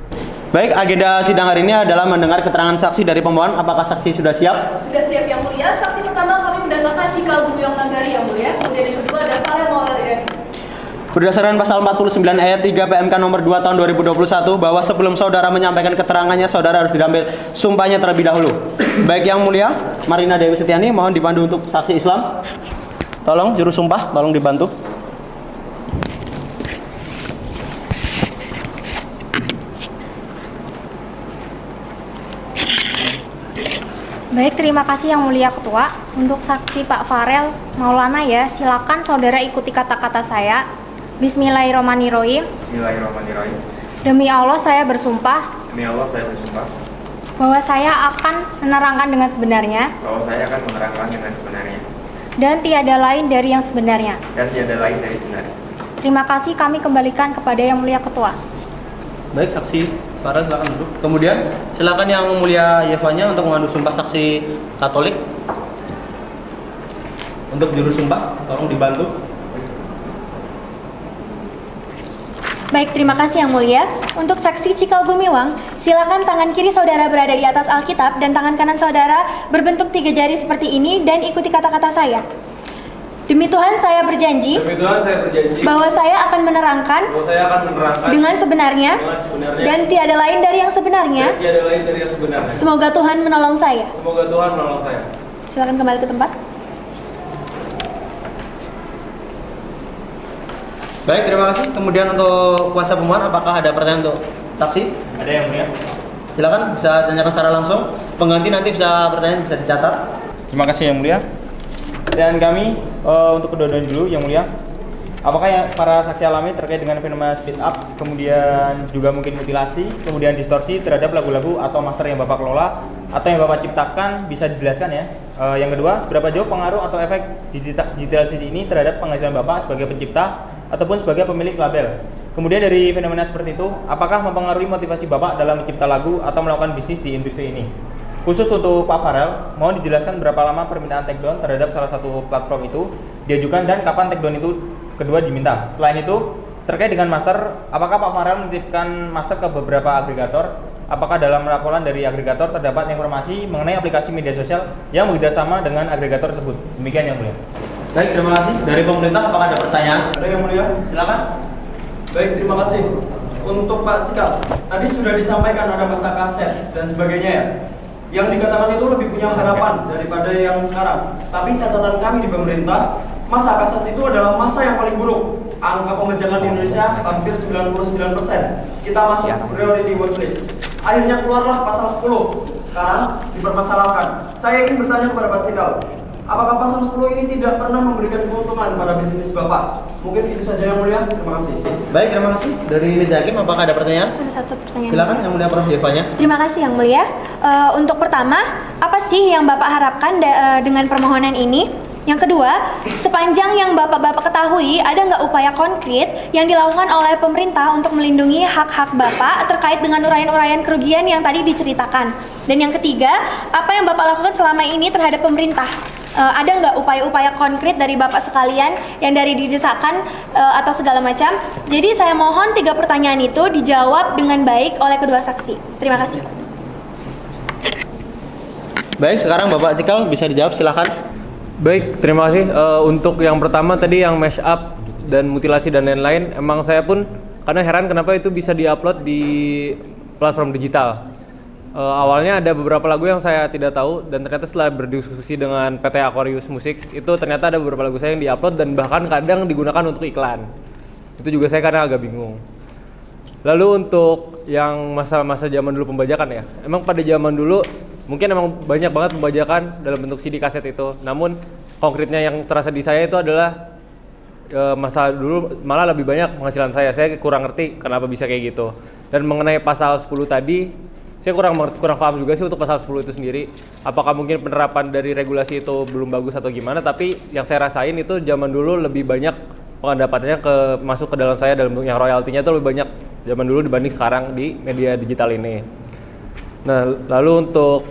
Baik, agenda sidang hari ini adalah mendengar keterangan saksi dari pemohon. Apakah saksi sudah siap? Sudah siap, Yang Mulia. Saksi pertama kami mendatangkan Cikal Buyong Nagari, Yang Mulia. Kemudian yang kedua ada Farel Maulana. Berdasarkan pasal 49 ayat 3 PMK nomor 2 tahun 2021 bahwa sebelum saudara menyampaikan keterangannya, saudara harus diambil sumpahnya terlebih dahulu. Baik, Yang Mulia, Marina Dewi Setiani mohon dipandu untuk saksi Islam. Tolong juru sumpah, tolong dibantu. Baik, terima kasih Yang Mulia Ketua. Untuk saksi Pak Farel Maulana ya, silakan saudara ikuti kata-kata saya. Bismillahirrahmanirrahim. Bismillahirrahmanirrahim. Demi Allah saya bersumpah Demi Allah saya bersumpah bahwa saya akan menerangkan dengan sebenarnya bahwa saya akan menerangkan dengan sebenarnya dan tiada lain dari yang sebenarnya. Terima kasih, kami kembalikan kepada Yang Mulia Ketua. Baik, saksi Farel silakan duduk. Kemudian silakan Yang Mulia Yevanya untuk mengambil sumpah saksi Katolik. Untuk juru sumpah tolong dibantu. Baik, terima kasih Yang Mulia. Untuk saksi Cikal Gumiwang, silakan tangan kiri saudara berada di atas Alkitab dan tangan kanan saudara berbentuk 3 jari seperti ini dan ikuti kata-kata saya. Demi Tuhan saya berjanji bahwa saya akan menerangkan dengan sebenarnya dan tiada lain dari yang sebenarnya. Semoga Tuhan menolong saya. Silakan kembali ke tempat. Baik, terima kasih. Kemudian untuk kuasa pemohon, apakah ada pertanyaan untuk saksi? Ada Yang Mulia. Silakan bisa tanyakan secara langsung. Pengganti nanti bisa pertanyaan bisa dicatat. Terima kasih Yang Mulia. Dan kami untuk kedua-duanya dulu Yang Mulia. Apakah yang para saksi alami terkait dengan fenomena speed up, kemudian juga mungkin mutilasi, kemudian distorsi terhadap lagu-lagu atau master yang Bapak kelola atau yang Bapak ciptakan bisa dijelaskan ya? Yang kedua, seberapa jauh pengaruh atau efek digitalisasi ini terhadap penghasilan Bapak sebagai pencipta ataupun sebagai pemilik label? Kemudian dari fenomena seperti itu, apakah mempengaruhi motivasi Bapak dalam mencipta lagu atau melakukan bisnis di industri ini? Khusus untuk Pak Farel, mohon dijelaskan berapa lama permintaan takedown terhadap salah satu platform itu diajukan dan kapan takedown itu kedua diminta. Selain itu, terkait dengan master, apakah Pak Farel menitipkan master ke beberapa agregator? Apakah dalam laporan dari agregator terdapat informasi mengenai aplikasi media sosial yang bekerjasama dengan agregator tersebut? Demikian Yang Mulia. Baik, terima kasih. Dari pemerintah apakah ada pertanyaan? Ada Yang Mulia? Silakan. Baik, terima kasih. Untuk Pak Cikal, tadi sudah disampaikan ada masa kaset dan sebagainya ya. Yang dikatakan itu lebih punya harapan daripada yang sekarang. Tapi catatan kami di pemerintah, masa kaset itu adalah masa yang paling buruk. Angka pembajakan di Indonesia hampir 99%. Kita masuk priority watchlist. Akhirnya keluarlah pasal 10. Sekarang dipermasalahkan. Saya ingin bertanya kepada Pak Cikal, apakah pasal 10 ini tidak pernah memberikan keuntungan pada bisnis Bapak? Mungkin itu saja Yang Mulia. Terima kasih. Baik, terima kasih. Dari meja hakim apakah ada pertanyaan? Ada satu pertanyaan. Silakan Yang Mulia Prof. Yevanya. Terima kasih Yang Mulia. Untuk pertama, apa sih yang Bapak harapkan dengan permohonan ini? Yang kedua, sepanjang yang Bapak-Bapak ketahui, ada nggak upaya konkret yang dilakukan oleh pemerintah untuk melindungi hak-hak Bapak terkait dengan uraian-uraian kerugian yang tadi diceritakan? Dan yang ketiga, apa yang Bapak lakukan selama ini terhadap pemerintah? Ada nggak upaya-upaya konkret dari Bapak sekalian yang dari didesakan atau segala macam? Jadi saya mohon 3 pertanyaan itu dijawab dengan baik oleh kedua saksi. Terima kasih. Baik, sekarang Bapak Cikal bisa dijawab, silakan. Baik, terima kasih. Untuk yang pertama tadi yang mash up dan mutilasi dan lain-lain, emang saya pun karena heran kenapa itu bisa diupload di platform digital. Awalnya ada beberapa lagu yang saya tidak tahu dan ternyata setelah berdiskusi dengan PT Aquarius Musik itu ternyata ada beberapa lagu saya yang diupload dan bahkan kadang digunakan untuk iklan. Itu juga saya karena agak bingung. Lalu untuk yang masa-masa zaman dulu pembajakan ya, emang pada zaman dulu mungkin emang banyak banget pembajakan dalam bentuk CD kaset itu. Namun konkretnya yang terasa di saya itu adalah masa dulu malah lebih banyak penghasilan saya. Saya kurang ngerti kenapa bisa kayak gitu. Dan mengenai pasal 10 tadi, saya kurang paham juga sih untuk pasal 10 itu sendiri. Apakah mungkin penerapan dari regulasi itu belum bagus atau gimana? Tapi yang saya rasain itu zaman dulu lebih banyak pendapatannya masuk ke dalam saya dalam bentuk yang royaltinya itu lebih banyak zaman dulu dibanding sekarang di media digital ini. Nah, lalu untuk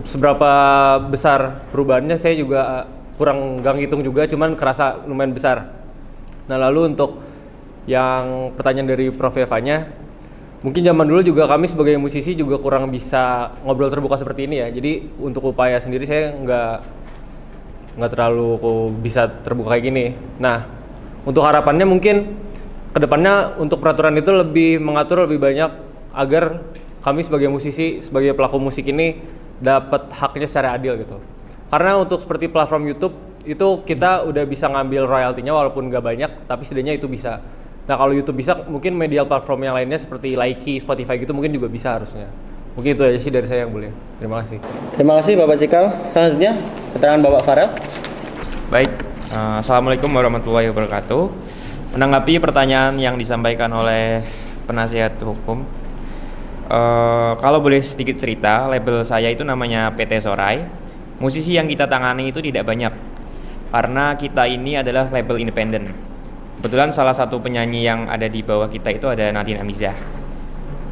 seberapa besar perubahannya saya juga kurang gang hitung juga, cuman kerasa lumayan besar. Nah, lalu untuk yang pertanyaan dari Prof. Eva-nya, mungkin zaman dulu juga kami sebagai musisi juga kurang bisa ngobrol terbuka seperti ini ya. Jadi untuk upaya sendiri saya nggak terlalu bisa terbuka kayak gini. Nah, untuk harapannya mungkin kedepannya untuk peraturan itu lebih mengatur lebih banyak agar kami sebagai musisi, sebagai pelaku musik ini dapat haknya secara adil gitu. Karena untuk seperti platform YouTube itu kita udah bisa ngambil royaltinya walaupun nggak banyak, tapi setidaknya itu bisa. Nah kalau YouTube bisa, mungkin media platform yang lainnya seperti Likee, Spotify gitu mungkin juga bisa harusnya. Mungkin itu aja sih dari saya yang boleh. Terima kasih. Terima kasih Bapak Cikal. Selanjutnya keterangan Bapak Farel. Baik, Assalamualaikum warahmatullahi wabarakatuh. Menanggapi pertanyaan yang disampaikan oleh penasihat hukum, kalau boleh sedikit cerita, label saya itu namanya PT Sorai. Musisi yang kita tangani itu tidak banyak, karena kita ini adalah label independen. Kebetulan salah satu penyanyi yang ada di bawah kita itu ada Nadine Amizah.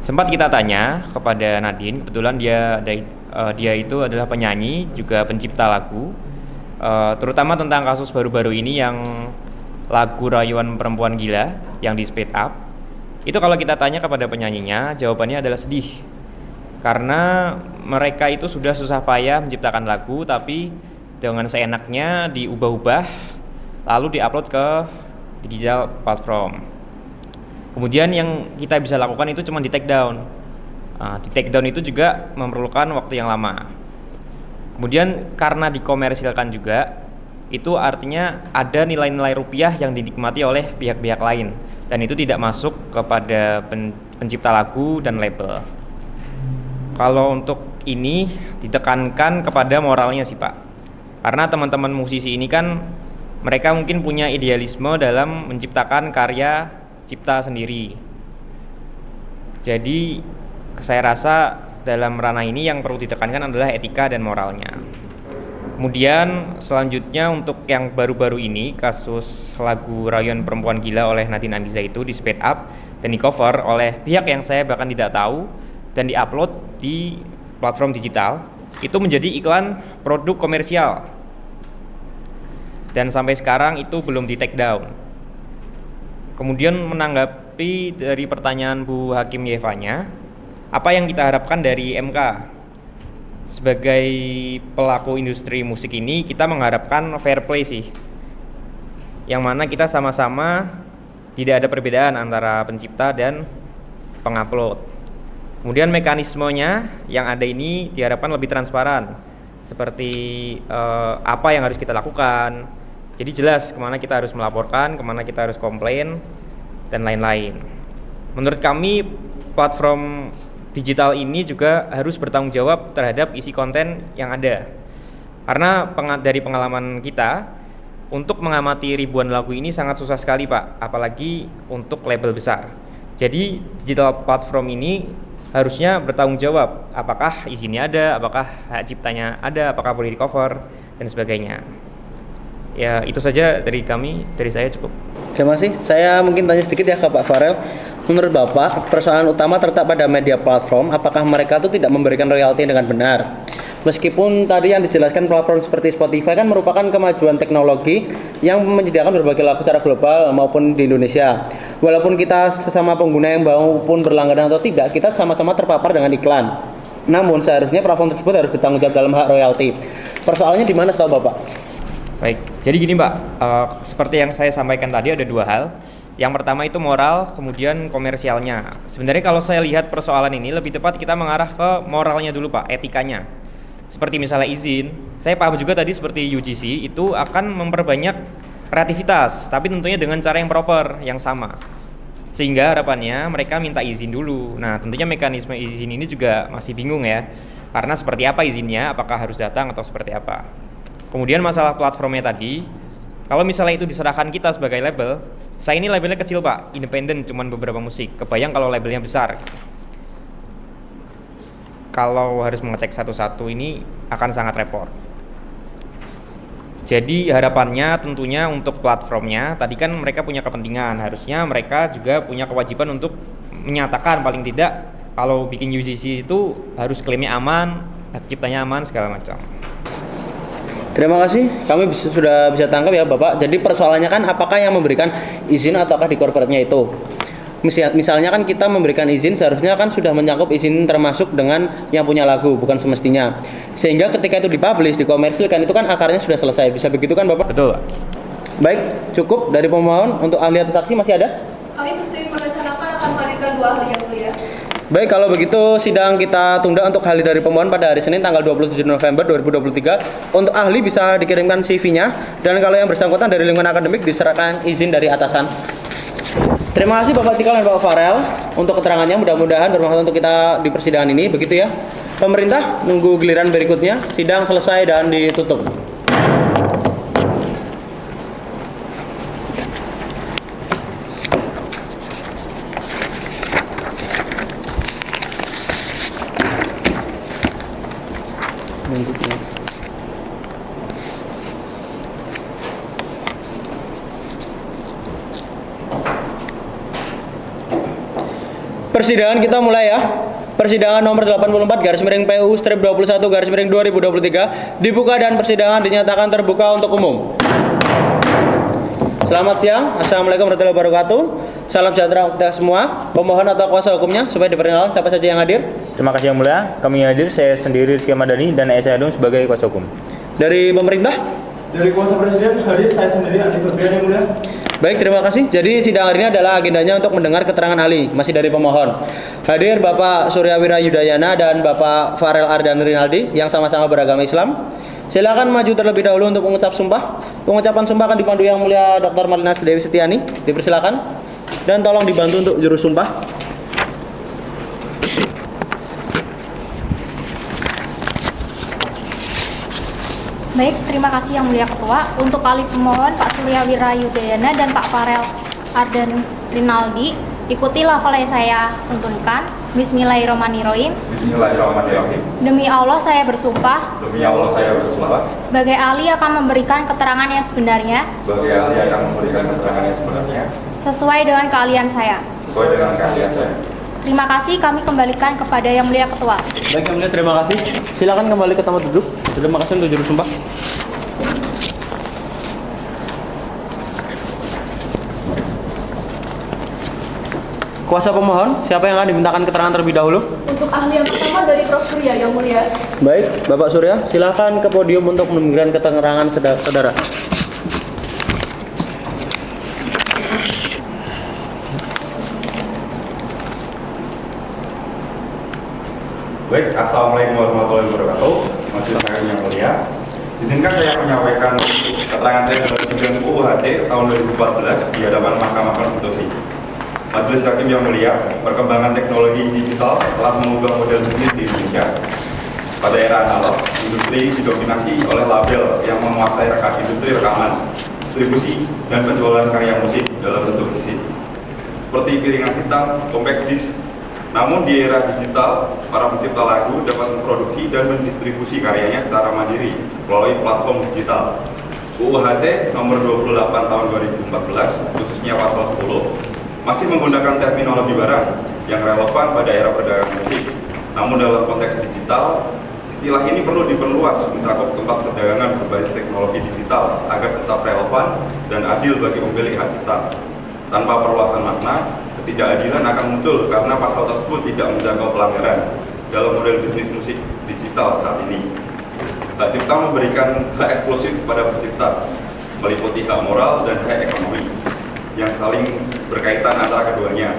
Sempat kita tanya kepada Nadine, kebetulan dia itu adalah penyanyi juga pencipta lagu, terutama tentang kasus baru-baru ini yang lagu Rayuan Perempuan Gila yang di speed up. Itu kalau kita tanya kepada penyanyinya, jawabannya adalah sedih. Karena mereka itu sudah susah payah menciptakan lagu, tapi dengan seenaknya diubah-ubah, lalu diupload ke digital platform. Kemudian yang kita bisa lakukan itu cuma di take down. Di take down itu juga memerlukan waktu yang lama. Kemudian karena dikomersilkan juga, itu artinya ada nilai-nilai rupiah yang dinikmati oleh pihak-pihak lain. Dan itu tidak masuk kepada pencipta lagu dan label. Kalau untuk ini ditekankan kepada moralnya sih Pak. Karena teman-teman musisi ini kan mereka mungkin punya idealisme dalam menciptakan karya cipta sendiri. Jadi saya rasa dalam ranah ini yang perlu ditekankan adalah etika dan moralnya. Kemudian selanjutnya untuk yang baru-baru ini, kasus lagu Rayuan Perempuan Gila oleh Nadine Amizah itu di speed up dan di cover oleh pihak yang saya bahkan tidak tahu dan diupload di platform digital, itu menjadi iklan produk komersial. Dan sampai sekarang itu belum di take down. Kemudian menanggapi dari pertanyaan Bu Hakim Yevanya, apa yang kita harapkan dari MK? Sebagai pelaku industri musik ini, kita mengharapkan fair play sih. Yang mana kita sama-sama tidak ada perbedaan antara pencipta dan pengupload. Kemudian mekanismenya yang ada ini diharapkan lebih transparan. Seperti apa yang harus kita lakukan. Jadi jelas kemana kita harus melaporkan, kemana kita harus komplain, dan lain-lain. Menurut kami, platform digital ini juga harus bertanggung jawab terhadap isi konten yang ada. Karena dari pengalaman kita, untuk mengamati ribuan lagu ini sangat susah sekali Pak, apalagi untuk label besar. Jadi digital platform ini harusnya bertanggung jawab, apakah izinnya ada, apakah hak ciptanya ada, apakah boleh di cover, dan sebagainya. Ya, itu saja dari kami, dari saya cukup. Terima kasih. Saya mungkin tanya sedikit ya ke Pak Farel. Menurut Bapak, persoalan utama terletak pada media platform. Apakah mereka itu tidak memberikan royalti dengan benar? Meskipun tadi yang dijelaskan platform seperti Spotify kan merupakan kemajuan teknologi yang menyediakan berbagai lagu secara global maupun di Indonesia. Walaupun kita sesama pengguna yang maupun berlangganan atau tidak, kita sama-sama terpapar dengan iklan. Namun seharusnya platform tersebut harus bertanggung jawab dalam hak royalti. Persoalannya di mana setahu Bapak? Baik, jadi gini Mbak, seperti yang saya sampaikan tadi ada dua hal. Yang pertama itu moral, kemudian komersialnya. Sebenarnya kalau saya lihat persoalan ini lebih tepat kita mengarah ke moralnya dulu Pak, etikanya. Seperti misalnya izin, saya paham juga tadi seperti UGC itu akan memperbanyak kreativitas, tapi tentunya dengan cara yang proper, yang sama. Sehingga harapannya mereka minta izin dulu. Nah, tentunya mekanisme izin ini juga masih bingung ya. Karena seperti apa izinnya, apakah harus datang atau seperti apa. Kemudian masalah platformnya tadi, kalau misalnya itu diserahkan kita sebagai label, saya ini labelnya kecil Pak, independen, cuman beberapa musik. Kebayang kalau labelnya besar. Kalau harus mengecek satu-satu ini akan sangat repot. Jadi harapannya tentunya untuk platformnya, tadi kan mereka punya kepentingan, harusnya mereka juga punya kewajiban untuk menyatakan paling tidak kalau bikin UGC itu harus klaimnya aman, hak ciptanya aman, segala macam. Terima kasih, kami sudah bisa tangkap ya Bapak. Jadi persoalannya kan apakah yang memberikan izin ataukah di corporate-nya itu? Misalnya kan kita memberikan izin seharusnya kan sudah mencakup izin termasuk dengan yang punya lagu, bukan semestinya. Sehingga ketika itu dipublish, dikomersilkan itu kan akarnya sudah selesai. Bisa begitu kan Bapak? Betul. Baik, cukup dari pemohon. Untuk ahli atau saksi masih ada? Kami mesti merencanakan akan menghadirkan 2 ahli yang mulia. Baik, kalau begitu sidang kita tunda untuk ahli dari pemohon pada hari Senin tanggal 27 November 2023. Untuk ahli bisa dikirimkan CV-nya, dan kalau yang bersangkutan dari lingkungan akademik diserahkan izin dari atasan. Terima kasih Bapak Tikal dan Bapak Farel untuk keterangannya, mudah-mudahan bermanfaat untuk kita di persidangan ini, begitu ya. Pemerintah nunggu giliran berikutnya, sidang selesai dan ditutup. Persidangan kita mulai ya. Persidangan nomor 84/PU/21/2023 dibuka dan persidangan dinyatakan terbuka untuk umum. Selamat siang. Assalamualaikum warahmatullahi wabarakatuh. Salam sejahtera untuk kita semua. Pemohon atau kuasa hukumnya supaya diperkenalkan siapa saja yang hadir. Terima kasih yang mulia. Kami yang hadir, saya sendiri Rizky Madani dan saya Adung sebagai kuasa hukum. Dari pemerintah? Dari kuasa presiden hadir saya sendiri Andi Febrian yang mulia. Baik, terima kasih. Jadi sidang hari ini adalah agendanya untuk mendengar keterangan ahli, masih dari pemohon. Hadir Bapak Suryawira Yudayana dan Bapak Farel Ardan Rinaldi yang sama-sama beragama Islam. Silakan maju terlebih dahulu untuk mengucap sumpah. Pengucapan sumpah akan dipandu Yang Mulia Dr. Malina Dewi Setiani. Dipersilakan. Dan tolong dibantu untuk juru sumpah. Baik, terima kasih Yang Mulia Ketua. Untuk ahli pemohon Pak Suryawira Yudayana dan Pak Farel Ardan Rinaldi, ikuti lafal yang saya tuntunkan. Bismillahirrahmanirrahim. Bismillahirrahmanirrahim. Demi Allah saya bersumpah Demi Allah saya bersumpah sebagai ahli akan memberikan keterangan yang sebenarnya sebagai ahli akan memberikan keterangan yang sebenarnya sesuai dengan keahlian saya. sesuai dengan keahlian saya. Terima kasih, kami kembalikan kepada Yang Mulia Ketua. Baik, Yang Mulia, terima kasih. Silakan kembali ke tempat duduk. Terima kasih untuk juru sumpah. Kuasa pemohon, siapa yang akan dimintakan keterangan terlebih dahulu? Untuk ahli yang pertama dari Prof. Surya yang mulia. Baik, Bapak Surya, silakan ke podium untuk memberikan keterangan saudara. Baik, assalamualaikum warahmatullahi wabarakatuh. Majelis Hakim yang mulia, izinkan saya menyampaikan keterangan saya dalam sidang UUHC tahun 2014 di hadapan Mahkamah Konstitusi. Majelis Hakim yang mulia, perkembangan teknologi digital telah mengubah model bisnis di Indonesia. Pada era analog, industri didominasi oleh label yang menguasai industri rekaman, distribusi, dan penjualan karya musik dalam bentuk fisik, seperti piringan hitam, compact disc. Namun di era digital, para pencipta lagu dapat memproduksi dan mendistribusi karyanya secara mandiri melalui platform digital. UU HC nomor 28 tahun 2014, khususnya pasal 10, masih menggunakan terminologi barang yang relevan pada era perdagangan musik. Namun dalam konteks digital, istilah ini perlu diperluas mencakup tempat perdagangan berbasis teknologi digital agar tetap relevan dan adil bagi pemilik hak cipta. Tanpa perluasan makna, ketidakadilan akan muncul karena pasal tersebut tidak menjangkau pelanggaran dalam model bisnis musik digital saat ini. Hak cipta memberikan hak eksklusif kepada pencipta, meliputi hak moral dan hak ekonomi yang saling berkaitan antara keduanya.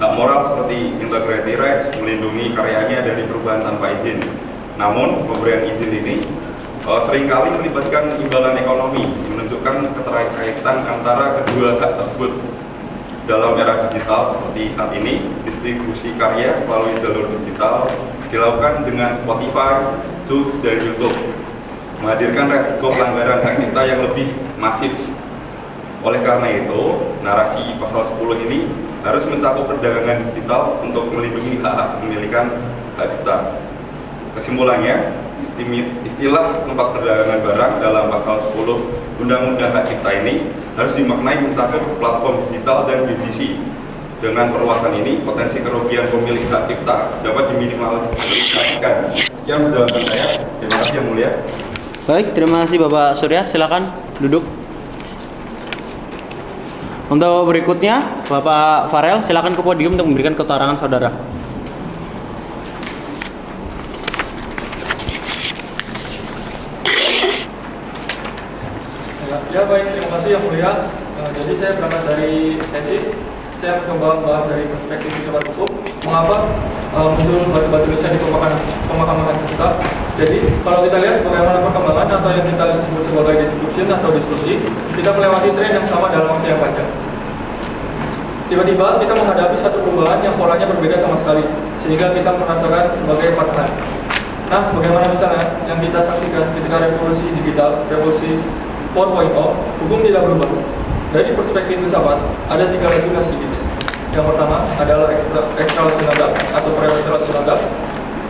Hak moral seperti integrity rights melindungi karyanya dari perubahan tanpa izin. Namun, pemberian izin ini seringkali melibatkan imbalan ekonomi, menunjukkan keterkaitan antara kedua hak tersebut. Dalam era digital seperti saat ini, distribusi karya melalui jalur digital dilakukan dengan Spotify, Joox, dan YouTube, menghadirkan resiko pelanggaran hak cipta yang lebih masif. Oleh karena itu, narasi pasal 10 ini harus mencakup perdagangan digital untuk melindungi hak-hak kepemilikan hak cipta. Kesimpulannya, istilah tempat perdagangan barang dalam pasal 10 Undang-Undang Hak Cipta ini harus dimaknai mencakup platform digital dan UGC. Dengan perluasan ini, potensi kerugian pemilik hak cipta dapat diminimalisasikan. Sekian penjelasan saya. Terima kasih Yang Mulia. Baik, terima kasih Bapak Surya. Silakan duduk. Untuk berikutnya, Bapak Farel, silakan ke podium untuk memberikan keterangan saudara. Ya baik, terima kasih Yang Mulia. Jadi saya berangkat dari tesis. Saya mencoba membahas dari perspektif filsafat hukum mengapa muncul batu-batu nisan di pemakaman hak cipta. Jadi kalau kita lihat bagaimana perkembangan atau yang kita sebut sebagai disruption atau diskusi, kita melewati tren yang sama dalam waktu yang panjang. Tiba-tiba kita menghadapi satu perubahan yang polanya berbeda sama sekali, sehingga kita merasakan sebagai patahan. Nah, sebagaimana misalnya yang kita saksikan ketika revolusi digital, revolusi 4.0, hukum tidak berubah. Dari perspektif filsafat, ada 3 lacuna sedikit. Yang pertama adalah extra lacuna gap atau priority lacuna gap.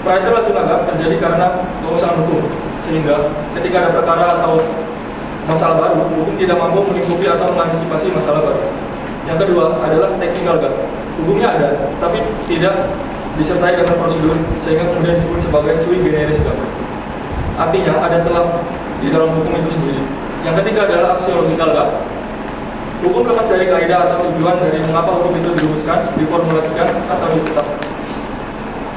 Priority lacuna gap terjadi karena keusahaan hukum, sehingga ketika ada perkara atau masalah baru, hukum tidak mampu melingkupi atau mengantisipasi masalah baru. Yang kedua adalah technical gap. Hukumnya ada, tapi tidak disertai dengan prosedur, sehingga kemudian disebut sebagai sui generis gap. Artinya ada celah di dalam hukum itu sendiri. Yang ketiga adalah axiological gap. Hukum lepas dari kaidah atau tujuan dari mengapa hukum itu dirumuskan, diformulasikan, atau ditetapkan.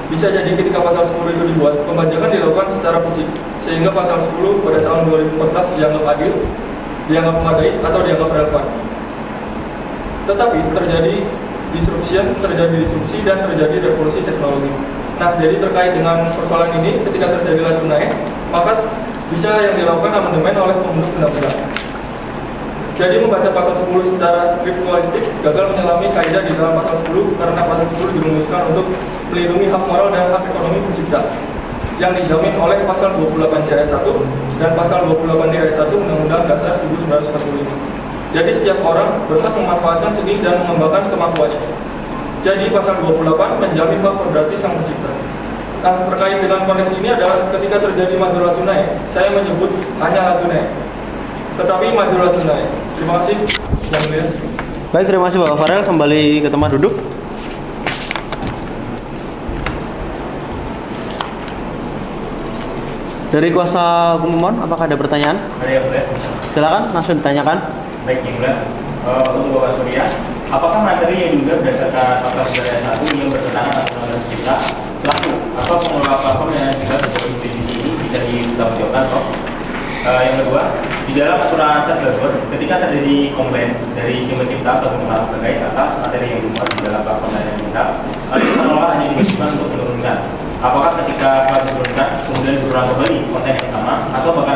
Bisa jadi ketika pasal 10 itu dibuat, pembajakan dilakukan secara fisik, sehingga pasal 10 pada tahun 2014 dianggap adil, dianggap memadai, atau dianggap relevan. Tetapi terjadi disrupsi, dan terjadi revolusi teknologi. Nah, jadi terkait dengan persoalan ini, ketika terjadi lacuna maka bisa yang dilakukan amandemen oleh pembentuk undang-undang. Jadi membaca pasal 10 secara skriptualistik gagal menyelami kaidah di dalam pasal 10 karena pasal 10 dirumuskan untuk melindungi hak moral dan hak ekonomi pencipta yang dijamin oleh pasal 28C ayat 1 dan pasal 28D ayat 1 Undang-Undang Dasar 1945. Jadi setiap orang berhak memanfaatkan seni dan mengembangkan kemampuannya. Jadi pasal 28 menjamin hak prerogatif sang pencipta. Nah, terkait dengan konteks ini adalah ketika terjadi maju lacunae, saya menyebut hanya lacunae. Tetapi maju lacunae. Terima kasih Yang Mulia. Baik, terima kasih Bapak Farel. Kembali ke tempat duduk. Dari kuasa hukum pemohon, apakah ada pertanyaan? Ada yang boleh. Silakan langsung ditanyakan. Baik, Yang Mulia. Untuk Bapak Surya, apakah materi yang juga berdasarkan pasal 1 yang bertentangan dengan kita pelaku atau pengelola platform yang juga sebagai di sini bisa ditanggungjawabkan toh? Yang kedua, di dalam aturan server ketika terjadi komplain dari si pencipta atau pengelola terkait atas materi yang dimuat di dalam platform yang kita, lalu pengelola hanya diwajibkan untuk menurunkan. Apakah ketika telah diturunkan kemudian berulang kembali konten yang sama atau bahkan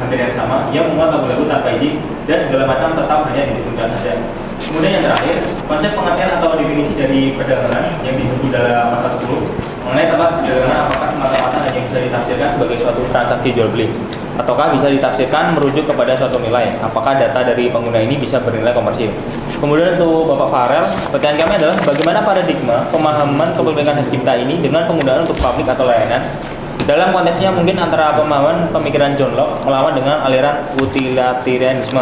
hampir yang sama yang memuat lagu-lagu tanpa izin dan segala macam tetap hanya diturunkan saja. Kemudian yang terakhir, konsep pengertian atau definisi dari perdagangan yang disebut dalam pasal 10 mengenai tempat perdagangan apakah semata-mata hanya bisa ditafsirkan sebagai suatu transaksi jual beli ataukah bisa ditafsirkan merujuk kepada suatu nilai, apakah data dari pengguna ini bisa bernilai komersil. Kemudian untuk Bapak Farel, pertanyaan kami adalah bagaimana paradigma pemahaman kepemilikan hak cipta ini dengan penggunaan untuk publik atau layanan Dalam konteksnya mungkin antara pemahaman pemikiran John Locke melawan dengan aliran utilitarianisme.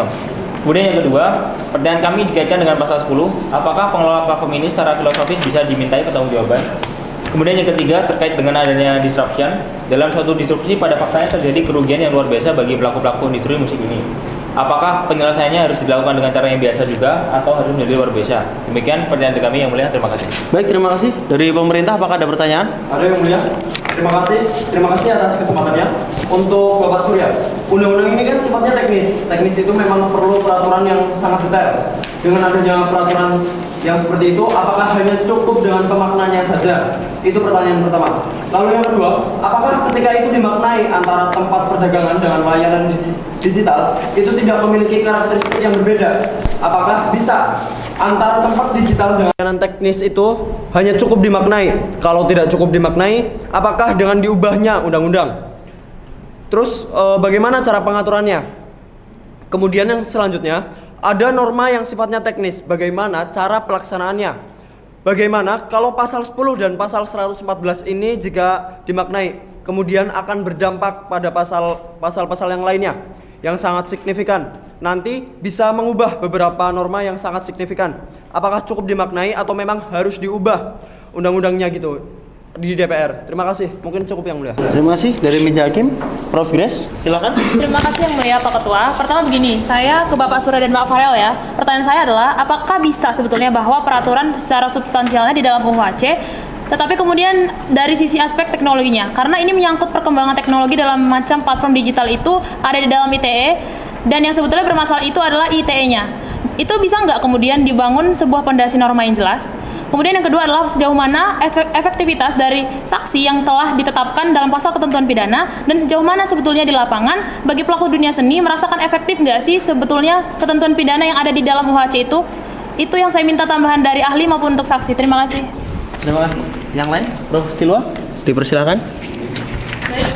Kemudian yang kedua, pertanyaan kami dikaitkan dengan pasal 10, apakah pengelola platform ini secara filosofis bisa dimintai pertanggungjawaban? Kemudian yang ketiga, terkait dengan adanya disruption. Dalam suatu disrupsi pada faktanya terjadi kerugian yang luar biasa bagi pelaku-pelaku industri musik ini. Apakah penyelesaiannya harus dilakukan dengan cara yang biasa juga atau harus menjadi luar biasa? Demikian pertanyaan kami yang mulia, terima kasih. Baik, terima kasih. Dari pemerintah apakah ada pertanyaan? Ada yang mulia. Terima kasih atas kesempatannya. Untuk Bapak Surya, undang-undang ini kan sifatnya teknis. Teknis itu memang perlu peraturan yang sangat detail. Dengan adanya peraturan yang seperti itu, apakah hanya cukup dengan pemaknanya saja? Itu pertanyaan pertama. Lalu yang kedua, apakah ketika itu dimaknai antara tempat perdagangan dengan layanan digital itu tidak memiliki karakteristik yang berbeda? Apakah bisa antara tempat digital dengan layanan teknis itu hanya cukup dimaknai? Kalau tidak cukup dimaknai, apakah dengan diubahnya undang-undang? Terus bagaimana cara pengaturannya? Kemudian yang selanjutnya, ada norma yang sifatnya teknis, bagaimana cara pelaksanaannya? Bagaimana kalau pasal 10 dan pasal 114 ini jika dimaknai, kemudian akan berdampak pada pasal-pasal yang lainnya yang sangat signifikan. Nanti bisa mengubah beberapa norma yang sangat signifikan. Apakah cukup dimaknai atau memang harus diubah undang-undangnya gitu di DPR? Terima kasih. Mungkin cukup yang mulia. Terima kasih. Dari meja hakim, Prof. Grace, silakan. Terima kasih yang mulia Pak Ketua. Pertama begini, saya ke Bapak Surya dan Pak Farel ya. Pertanyaan saya adalah, apakah bisa sebetulnya bahwa peraturan secara substansialnya di dalam UHC, tetapi kemudian dari sisi aspek teknologinya, karena ini menyangkut perkembangan teknologi dalam macam platform digital itu ada di dalam ITE, dan yang sebetulnya bermasalah itu adalah ITE-nya. Itu bisa nggak kemudian dibangun sebuah pondasi norma yang jelas? Kemudian yang kedua adalah sejauh mana efektivitas dari saksi yang telah ditetapkan dalam pasal ketentuan pidana, dan sejauh mana sebetulnya di lapangan bagi pelaku dunia seni merasakan efektif nggak sih sebetulnya ketentuan pidana yang ada di dalam UHC itu? Itu yang saya minta tambahan dari ahli maupun untuk saksi. Terima kasih. Terima kasih. Yang lain, Prof. Silwa, dipersilakan. Baik,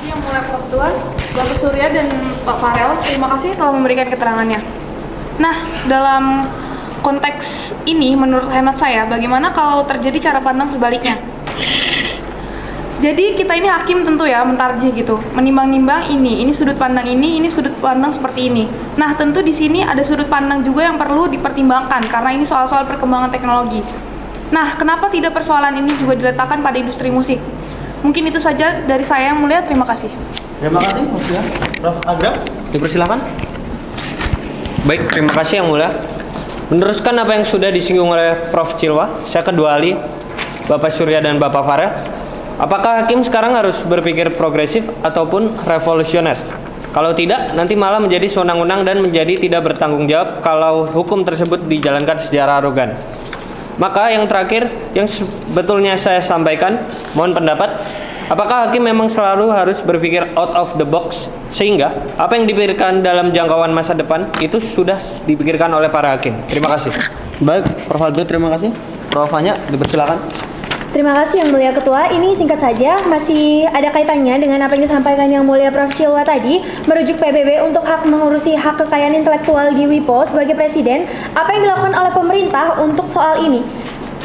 yang mulai Prof. Ketua, Bapak Surya dan Pak Farel, terima kasih telah memberikan keterangannya. Nah, dalam konteks ini menurut hemat saya, bagaimana kalau terjadi cara pandang sebaliknya? Jadi kita ini hakim tentu ya, mentarjih gitu, menimbang-nimbang ini sudut pandang ini sudut pandang seperti ini. Nah, tentu di sini ada sudut pandang juga yang perlu dipertimbangkan karena ini soal-soal perkembangan teknologi. Nah, kenapa tidak persoalan ini juga diletakkan pada industri musik? Mungkin itu saja dari saya yang mulia, terima kasih. Terima kasih, Prof. Agram, dipersilakan. Baik, terima kasih yang mulia. Meneruskan apa yang sudah disinggung oleh Prof. Cilwa, saya kedua ahli, Bapak Surya dan Bapak Farel. Apakah hakim sekarang harus berpikir progresif ataupun revolusioner? Kalau tidak, nanti malah menjadi sewenang-wenang dan menjadi tidak bertanggung jawab kalau hukum tersebut dijalankan secara arogan. Maka yang terakhir, yang sebetulnya saya sampaikan, mohon pendapat, apakah hakim memang selalu harus berpikir out of the box, sehingga apa yang dipikirkan dalam jangkauan masa depan itu sudah dipikirkan oleh para hakim. Terima kasih. Baik, Prof. Aldo, terima kasih. Prof. Anya, dipersilakan. Terima kasih yang mulia Ketua. Ini singkat saja, masih ada kaitannya dengan apa yang disampaikan yang mulia Prof. Cilwa tadi, merujuk PBB untuk hak mengurusi hak kekayaan intelektual di WIPO sebagai presiden. Apa yang dilakukan oleh pemerintah untuk soal ini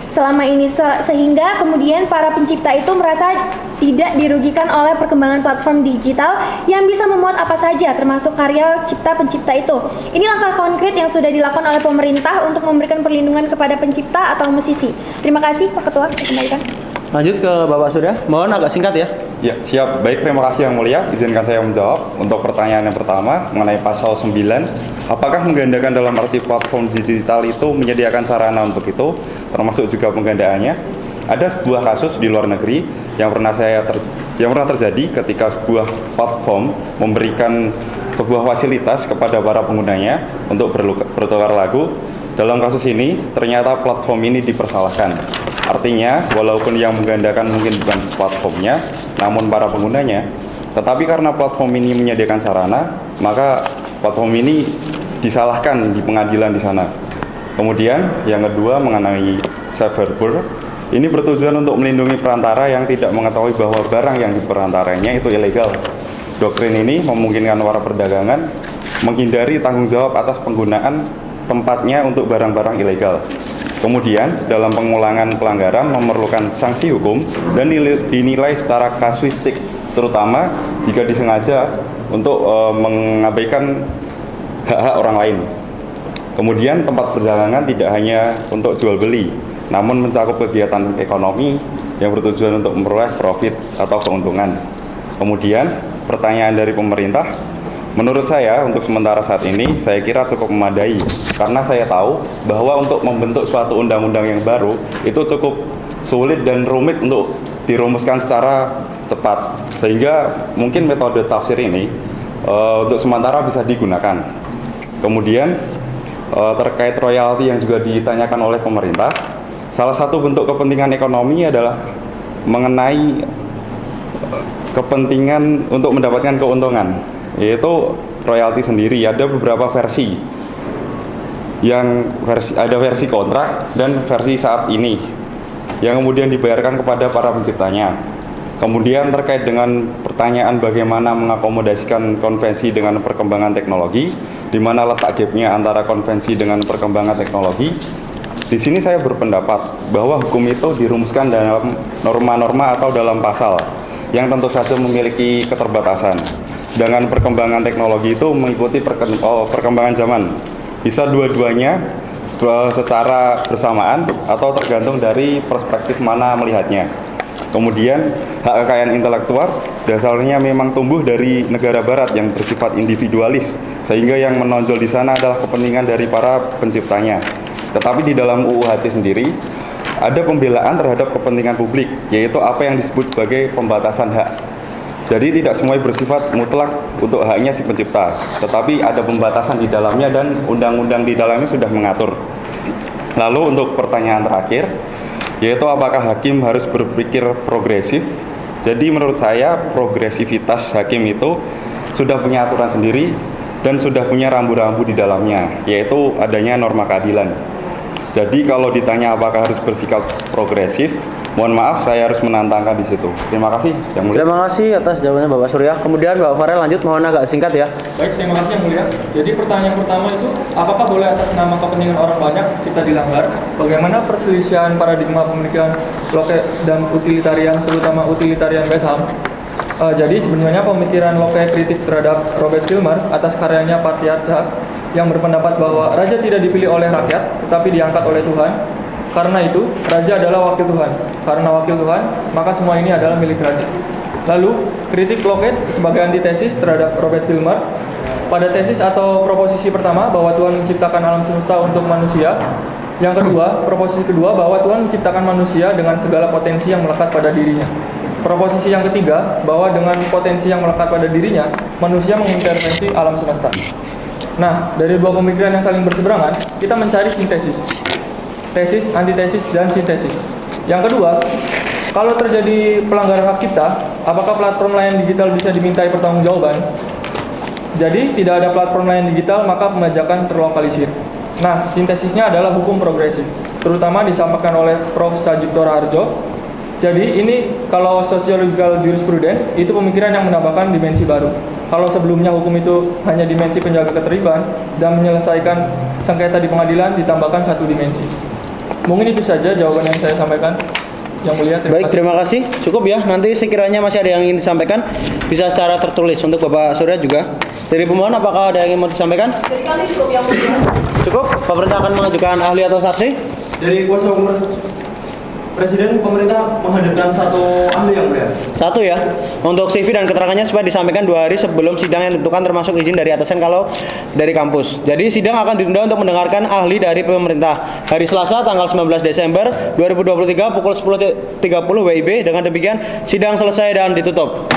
selama ini sehingga kemudian para pencipta itu merasa tidak dirugikan oleh perkembangan platform digital yang bisa memuat apa saja termasuk karya cipta pencipta itu. Ini langkah konkret yang sudah dilakukan oleh pemerintah untuk memberikan perlindungan kepada pencipta atau musisi. Terima kasih Pak Ketua, saya kembalikan. Lanjut ke Bapak Surya, mohon agak singkat ya. Ya, siap. Baik, terima kasih yang mulia. Izinkan saya menjawab untuk pertanyaan yang pertama mengenai pasal 9. Apakah menggandakan dalam arti platform digital itu menyediakan sarana untuk itu, termasuk juga penggandaannya? Ada sebuah kasus di luar negeri yang pernah terjadi ketika sebuah platform memberikan sebuah fasilitas kepada para penggunanya untuk bertukar lagu. Dalam kasus ini, ternyata platform ini dipersalahkan. Artinya, walaupun yang menggandakan mungkin bukan platformnya, namun para penggunanya, tetapi karena platform ini menyediakan sarana, maka platform ini disalahkan di pengadilan di sana. Kemudian, yang kedua mengenai safe harbor, ini bertujuan untuk melindungi perantara yang tidak mengetahui bahwa barang yang diperantaranya itu ilegal. Doktrin ini memungkinkan para perdagangan menghindari tanggung jawab atas penggunaan tempatnya untuk barang-barang ilegal. Kemudian, dalam pengulangan pelanggaran memerlukan sanksi hukum dan dinilai secara kasuistik terutama jika disengaja untuk mengabaikan hak-hak orang lain. Kemudian tempat perdagangan tidak hanya untuk jual beli, namun mencakup kegiatan ekonomi yang bertujuan untuk memperoleh profit atau keuntungan. Kemudian pertanyaan dari pemerintah, menurut saya untuk sementara saat ini saya kira cukup memadai, karena saya tahu bahwa untuk membentuk suatu undang-undang yang baru itu cukup sulit dan rumit untuk dirumuskan secara cepat, sehingga mungkin metode tafsir ini untuk sementara bisa digunakan. Kemudian terkait royalti yang juga ditanyakan oleh pemerintah, salah satu bentuk kepentingan ekonomi adalah mengenai kepentingan untuk mendapatkan keuntungan, yaitu royalti sendiri. Ada beberapa versi, ada versi kontrak dan versi saat ini yang kemudian dibayarkan kepada para penciptanya. Kemudian terkait dengan pertanyaan bagaimana mengakomodasikan konvensi dengan perkembangan teknologi, di mana letak gapnya antara konvensi dengan perkembangan teknologi. Di sini saya berpendapat bahwa hukum itu dirumuskan dalam norma-norma atau dalam pasal yang tentu saja memiliki keterbatasan. Sedangkan perkembangan teknologi itu mengikuti perkembangan zaman. Bisa dua-duanya secara bersamaan atau tergantung dari perspektif mana melihatnya. Kemudian hak kekayaan intelektual dasarnya memang tumbuh dari negara barat yang bersifat individualis, sehingga yang menonjol di sana adalah kepentingan dari para penciptanya. Tetapi di dalam UU HC sendiri ada pembelaan terhadap kepentingan publik, yaitu apa yang disebut sebagai pembatasan hak. Jadi tidak semuanya bersifat mutlak untuk haknya si pencipta, tetapi ada pembatasan di dalamnya dan undang-undang di dalamnya sudah mengatur. Lalu untuk pertanyaan terakhir, yaitu apakah hakim harus berpikir progresif? Jadi menurut saya progresivitas hakim itu sudah punya aturan sendiri dan sudah punya rambu-rambu di dalamnya, yaitu adanya norma keadilan. Jadi kalau ditanya apakah harus bersikap progresif, mohon maaf saya harus menantangkan di situ. Terima kasih Yang Mulia. Terima kasih atas jawabannya Bapak Surya. Kemudian Bapak Farel lanjut, mohon agak singkat ya. Baik, terima kasih Yang Mulia. Jadi pertanyaan pertama itu, apakah boleh atas nama kepentingan orang banyak kita dilanggar? Bagaimana perselisihan paradigma pemikiran Locke dan utilitarian, terutama utilitarian Bentham? Jadi sebenarnya pemikiran Locke kritik terhadap Robert Filmer atas karyanya Patriarcha yang berpendapat bahwa raja tidak dipilih oleh rakyat tetapi diangkat oleh Tuhan. Karena itu, raja adalah wakil Tuhan. Karena wakil Tuhan, maka semua ini adalah milik raja. Lalu, kritik Locke sebagai antitesis terhadap Robert Filmer pada tesis atau proposisi pertama bahwa Tuhan menciptakan alam semesta untuk manusia. Yang kedua, proposisi kedua bahwa Tuhan menciptakan manusia dengan segala potensi yang melekat pada dirinya. Proposisi yang ketiga, bahwa dengan potensi yang melekat pada dirinya, manusia mengintervensi alam semesta. Nah, dari dua pemikiran yang saling berseberangan, kita mencari sintesis. Tesis, antitesis, dan sintesis. Yang kedua, kalau terjadi pelanggaran hak cipta, apakah platform layanan digital bisa dimintai pertanggungjawaban? Jadi, tidak ada platform layanan digital, maka pembajakan terlokalisir. Nah, sintesisnya adalah hukum progresif, terutama disampaikan oleh Prof. Sajipto Raharjo. Jadi ini kalau sociological jurisprudence itu pemikiran yang menambahkan dimensi baru. Kalau sebelumnya hukum itu hanya dimensi penjaga ketertiban dan menyelesaikan sengketa di pengadilan, ditambahkan satu dimensi. Mungkin itu saja jawaban yang saya sampaikan. Yang Mulia, Terima kasih. Cukup ya. Nanti sekiranya masih ada yang ingin disampaikan, bisa secara tertulis untuk Bapak Surya juga. Dari pemohon, apakah ada yang ingin mau disampaikan? Dari kami cukup Yang Mulia. Cukup. Pemerintah akan mengajukan ahli atau saksi? Dari kuasa hukum Presiden, pemerintah menghadirkan satu ahli Yang Mulia. Satu ya. Untuk CV dan keterangannya supaya disampaikan 2 hari sebelum sidang yang ditentukan, termasuk izin dari atasan kalau dari kampus. Jadi sidang akan ditunda untuk mendengarkan ahli dari pemerintah hari Selasa tanggal 19 Desember 2023 pukul 10.30 WIB. Dengan demikian sidang selesai dan ditutup.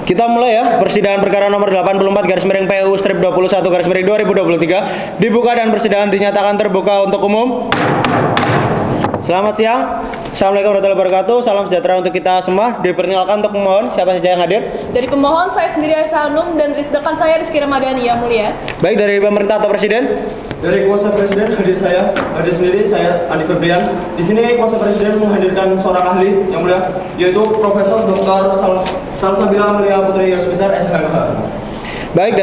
Kita mulai ya, persidangan perkara nomor 84/PU/21/2023 dibuka dan persidangan dinyatakan terbuka untuk umum. Selamat siang. Assalamualaikum warahmatullahi wabarakatuh. Salam sejahtera untuk kita semua. Diperkenalkan untuk pemohon, siapa saja yang hadir? Dari pemohon, saya sendiri Aisyah Hanum dan rekan saya Rizky Ramadhani, Yang Mulia. Baik, dari pemerintah atau presiden? Dari kuasa presiden hadir sendiri saya Andi Febrian. Di sini kuasa presiden menghadirkan seorang ahli yang mulia, yaitu Profesor Dr. Salsabila Amelia Putri Yosbesar SMH. Baik,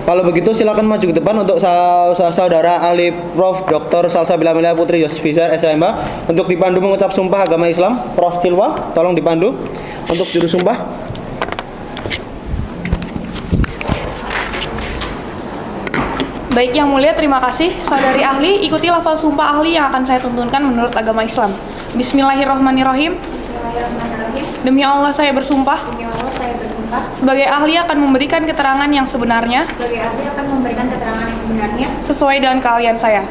kalau begitu silakan maju ke depan untuk saudara ahli Prof. Dr. Salsabila Amelia Putri Yosbesar SMH untuk dipandu mengucap sumpah agama Islam. Prof. Silwa, tolong dipandu untuk juru sumpah. Baik Yang Mulia, terima kasih. Saudari ahli, ikuti lafal sumpah ahli yang akan saya tuntunkan menurut agama Islam. Bismillahirrahmanirrahim. Demi Allah saya bersumpah. Sebagai ahli akan memberikan keterangan yang sebenarnya. Sesuai dengan keahlian saya.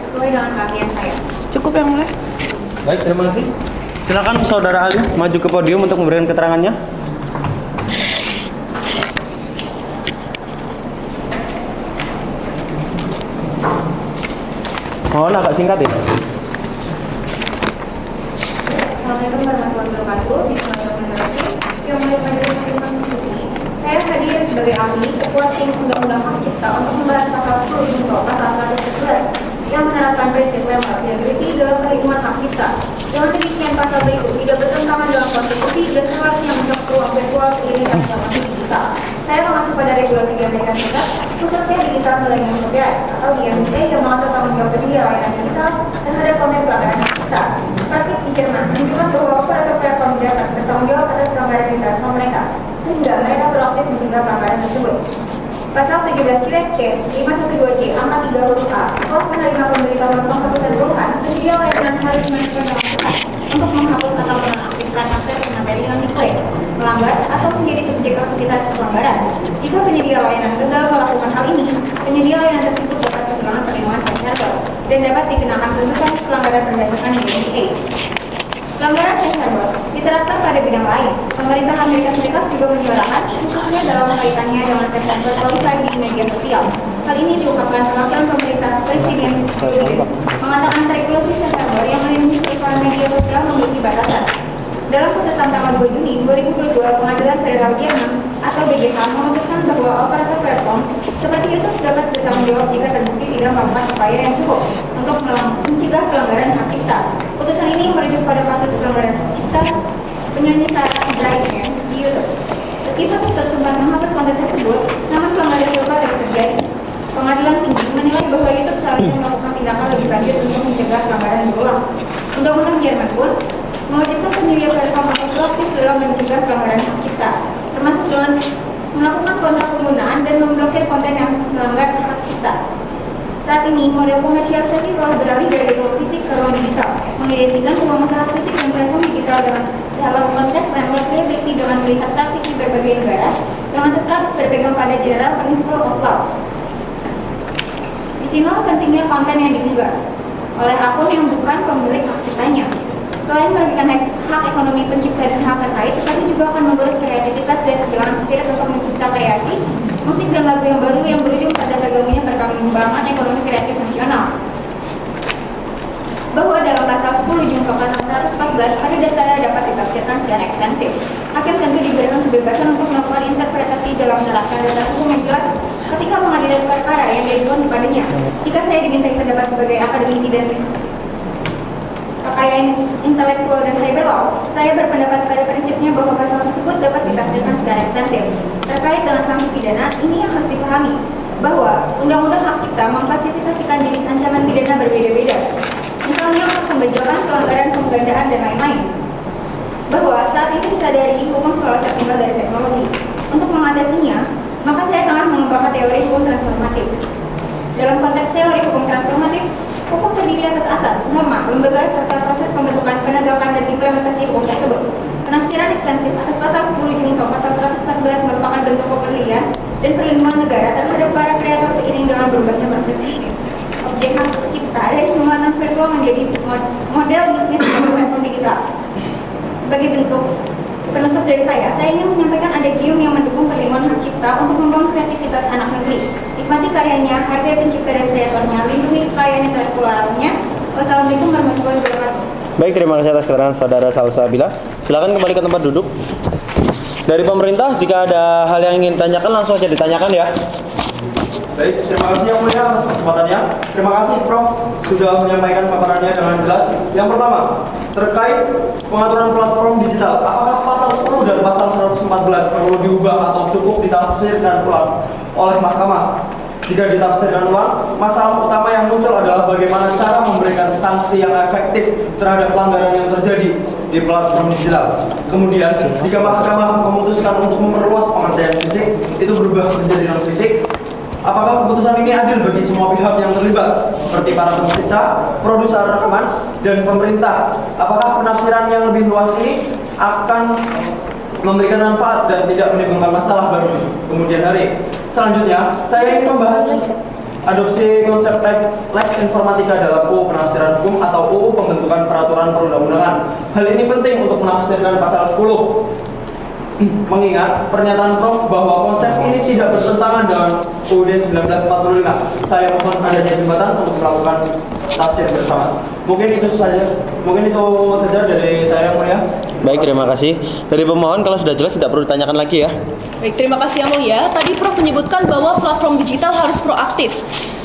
Cukup Yang Mulia. Baik, terima kasih. Silakan saudara ahli maju ke podium untuk memberikan keterangannya. Mohon agak singkat ya. Assalamualaikum warahmatullahi wabarakatuh. Bismillahirrahmanirrahim. Yang mulia Majelis Hakim Konstitusi, saya hadir sebagai ahli ketua tim Undang-Undang Hak Cipta untuk membahas pasal 10 junto pasal 111 yang menerapkan prinsip liability dalam perlindungan hak cipta. Dengan demikian pasal berikut tidak bertentangan dalam konstitusi dan seharusnya menjadi ruang virtual seiring dengan masih digital. Saya mengacu pada regulasi di Amerika Serikat, khususnya Digital Millennium Copyright atau DMCA yang mengatur tanggung jawab penyedia layanan digital terhadap konten pelanggaran hak cipta. Praktik di Jerman menunjukkan bahwa operator platform dapat bertanggung jawab atas pelanggaran di platform mereka, sehingga mereka proaktif mencegah pelanggaran tersebut. Pasal 17 USC 512C angka 3 huruf A, setelah menerima pemberitahuan penghapusan perubahan, penyedia layanan harus mengajukan dalam cepat untuk menghapus atau menonaktifkan akses ke materi yang diklaim, melanggar atau menjadi subjek aktivitas pelanggaran. Jika penyedia layanan gagal melakukan hal ini, penyedia layanan tersebut dapat kehilangan perlindungan server dan dapat dikenakan tuntutan pelanggaran berdasarkan DMCA. Pelanggaran safe harbor diterapkan pada bidang lain. Pemerintah Amerika Serikat juga menyuarakan, khususnya dalam kaitannya dengan safe harbor policy di media sosial. Hal ini diungkapkan perwakilan pemerintah Presiden Biden mengatakan regulasi safe harbor yang melindungi perusahaan media sosial memiliki batasan. Dalam putusan tanggal 2 Juni 2022, Pengadilan Federal Jerman atau BGH memutuskan bahwa operator platform seperti YouTube dapat bertanggung jawab jika terbukti tidak melakukan upaya yang cukup untuk mencegah pelanggaran hak cipta. Putusan ini merujuk pada kasus pelanggaran hak cipta penyanyi Sarah Brightman di YouTube. Meskipun tersumbat menghapus konten tersebut, namun pelanggaran serupa terus terjadi. Pengadilan tinggi menilai bahwa YouTube seharusnya melakukan tindakan lebih lanjut untuk mencegah pelanggaran berulang. Undang-undang Jerman pun mewajibkan penyedia platform atau proaktif dalam mencegah pelanggaran hak cipta, termasuk dengan melakukan kontrak penggunaan dan memblokir konten yang melanggar hak cipta. Saat ini, model komersialisasi telah beralih dari ruang fisik ke ruang digital, mengidentikan semua masalah fisik dan platform digital dalam konteks framework liability dengan melihat praktik di berbagai negara, dengan tetap berpegang pada general principle of law. Disinilah pentingnya konten yang diunggah oleh akun yang bukan pemilik hak ciptanya. Selain merugikan hak ekonomi pencipta dan hak terkait, tetapi juga akan menguras kreativitas dan kehilangan spirit untuk mencipta kreasi, musik dan lagu yang baru yang berujung pada tergabungnya perkembangan ekonomi kreatif nasional. Bahwa dalam pasal 10 junto pasal 114 pada dasarnya dapat ditafsirkan secara ekstensif. Hakim tentu diberikan kebebasan untuk melakukan interpretasi dalam menerapkan dasar hukum yang jelas ketika mengadili perkara yang diajukan kepadanya. Jika saya dimintai pendapat sebagai akademisi dan kekayaan intelektual dan cyber law, saya berpendapat pada prinsipnya bahwa pasal tersebut dapat ditafsirkan secara ekstensif. Terkait dengan sanksi pidana, ini yang harus dipahami bahwa Undang-Undang Hak Cipta mengklasifikasikan jenis ancaman pidana berbeda-beda. Misalnya untuk pembejakan, pelanggaran, penggandaan, dan lain-lain. Bahwa saat ini disadari hukum selalu tertinggal dari teknologi. Untuk mengatasinya, maka saya tengah mengembangkan teori hukum transformatif. Dalam konteks teori hukum transformatif, hukum terdiri atas asas, norma, lembaga, serta proses pembentukan, penegakan, dan implementasi hukum tersebut. Penafsiran ekstensif atas pasal 10 junto pasal 114 merupakan bentuk kepedulian dan perlindungan negara terhadap para kreator seiring dengan berubahnya proses bisnis. Objek hak cipta dari simulasi virtual menjadi model bisnis dari platform digital. Sebagai bentuk penutup dari saya ingin menyampaikan ada gium yang mendukung perlindungan hak cipta untuk membangun kreativitas anak negeri. Nikmati karyanya, hargai pencipta dan kreatornya, lindungi kekayaan intelektualnya. Wassalamualaikum warahmatullahi wabarakatuh. Baik, terima kasih atas keterangan saudara Salsabila. Silakan kembali ke tempat duduk. Dari pemerintah, jika ada hal yang ingin ditanyakan langsung aja ditanyakan ya. Baik, terima kasih Yang Mulia atas kesempatannya. Terima kasih Prof sudah menyampaikan paparannya dengan jelas. Yang pertama, terkait pengaturan platform digital, apakah pasal 10 dan pasal 114 perlu diubah atau cukup ditafsirkan ulang oleh mahkamah? Jika ditafsirkan ulang, masalah utama yang muncul adalah bagaimana cara memberikan sanksi yang efektif terhadap pelanggaran yang terjadi di platform digital. Kemudian, jika mahkamah memutuskan untuk memperluas pengertian fisik, itu berubah menjadi non-fisik, apakah keputusan ini adil bagi semua pihak yang terlibat, seperti para pencipta, produser rekaman, dan pemerintah? Apakah penafsiran yang lebih luas ini akan memberikan manfaat dan tidak menimbulkan masalah baru kemudian hari? Selanjutnya, saya ingin membahas adopsi konsep Lex Informatika dalam UU Penafsiran Hukum atau UU Pembentukan Peraturan Perundang-undangan. Hal ini penting untuk menafsirkan pasal 10. Mengingat pernyataan Prof bahwa konsep ini tidak bertentangan dengan UUD 1945, saya mohon adanya jembatan untuk melakukan tafsir bersama. Mungkin itu saja dari saya, Yang Mulia. Baik, terima kasih. Dari pemohon kalau sudah jelas tidak perlu ditanyakan lagi ya. Baik, terima kasih Yang Mulia. Tadi Prof menyebutkan bahwa platform digital harus proaktif.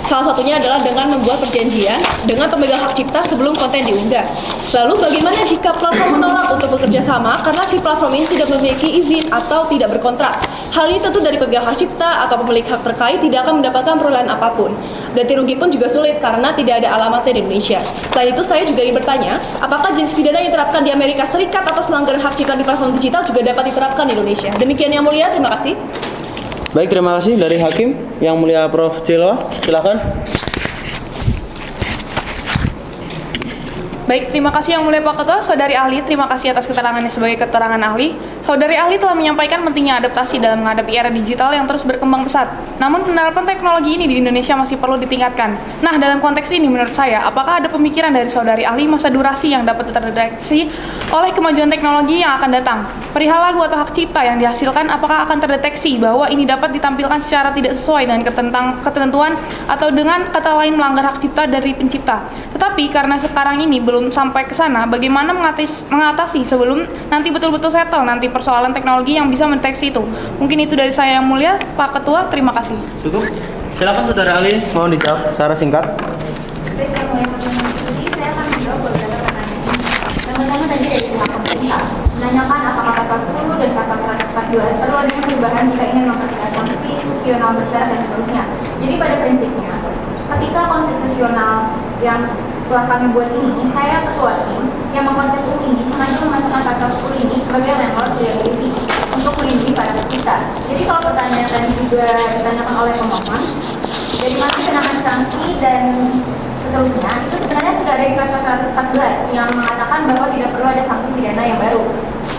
Salah satunya adalah dengan membuat perjanjian dengan pemegang hak cipta sebelum konten diunggah. Lalu bagaimana jika platform menolak untuk bekerja sama karena si platform ini tidak memiliki izin atau tidak berkontrak? Hal ini tentu dari pemegang hak cipta atau pemilik hak terkait tidak akan mendapatkan perolehan apapun. Ganti rugi pun juga sulit karena tidak ada alamatnya di Indonesia. Selain itu, saya juga ingin bertanya, apakah jenis pidana yang diterapkan di Amerika Serikat atas pelanggaran hak cipta di platform digital juga dapat diterapkan di Indonesia? Demikian Yang Mulia, terima kasih. Baik, terima kasih dari Hakim. Yang Mulia Prof. Cilo, silakan. Baik, terima kasih Yang Mulia Pak Ketua. Saudari ahli, terima kasih atas keterangannya sebagai keterangan ahli. Saudari ahli telah menyampaikan pentingnya adaptasi dalam menghadapi era digital yang terus berkembang pesat. Namun penerapan teknologi ini di Indonesia masih perlu ditingkatkan. Nah, dalam konteks ini menurut saya, apakah ada pemikiran dari saudari ahli masa durasi yang dapat terdeteksi oleh kemajuan teknologi yang akan datang? Perihal lagu atau hak cipta yang dihasilkan, apakah akan terdeteksi bahwa ini dapat ditampilkan secara tidak sesuai dengan ketentuan atau dengan kata lain melanggar hak cipta dari pencipta? Tetapi karena sekarang ini belum sampai ke sana, bagaimana mengatasi sebelum nanti betul-betul settle nanti persoalan teknologi yang bisa mendeteksi itu? Mungkin itu dari saya Yang Mulia, Pak Ketua, terima kasih. Cukup? Silakan saudara ahli, mohon dijawab secara singkat. Baik, saya akan menjawab beberapa pertanyaan. Yang pertama tadi dari pihak pemerintah menanyakan apakah pasal 10 dan pasal 114 perlu adanya perubahan jika ingin mempertegas konstitusional bersyarat dan seterusnya. Jadi pada prinsipnya, ketika konstitusional yang telah kami buat ini, saya ketua tim yang mengkonsep ini sengaja memasukkan pasal 10 ini sebagai landlord liability untuk melindungi para pencipta. Jadi soal pertanyaan tadi juga ditanyakan oleh pemohon, dari mana kenakan sanksi dan seterusnya, itu sebenarnya sudah ada di pasal 114 yang mengatakan bahwa tidak perlu ada sanksi pidana yang baru.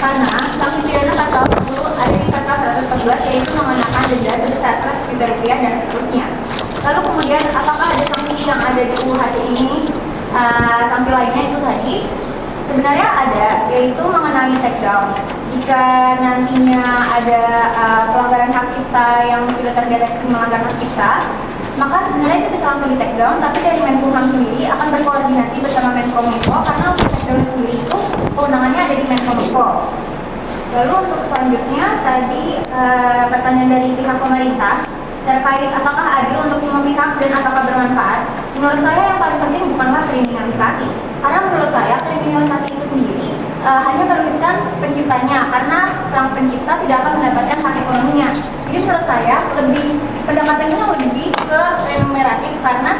Karena sanksi pidana pasal 10 ada di pasal 114 yaitu mengenakan denda sebesar 100 juta rupiah dan seterusnya. Lalu kemudian apakah ada sanksi yang ada di UU HT ini? Sanksi lainnya itu tadi sebenarnya ada, yaitu mengenai takedown. Jika nantinya ada pelanggaran hak cipta yang sudah terdeteksi melanggar hak cipta, maka sebenarnya itu bisa langsung di takedown, tapi dari Menkumham sendiri akan berkoordinasi bersama Menkominfo karena untuk takedown sendiri itu kewenangannya ada di Menkominfo. Lalu untuk selanjutnya tadi pertanyaan dari pihak pemerintah terkait apakah adil untuk semua pihak dan apakah bermanfaat. Menurut saya yang paling penting bukanlah kriminalisasi, karena menurut saya kriminalisasi itu sendiri hanya merugikan penciptanya karena sang pencipta tidak akan mendapatkan hak ekonominya. Jadi menurut saya pendekatannya lebih ke remuneratif karena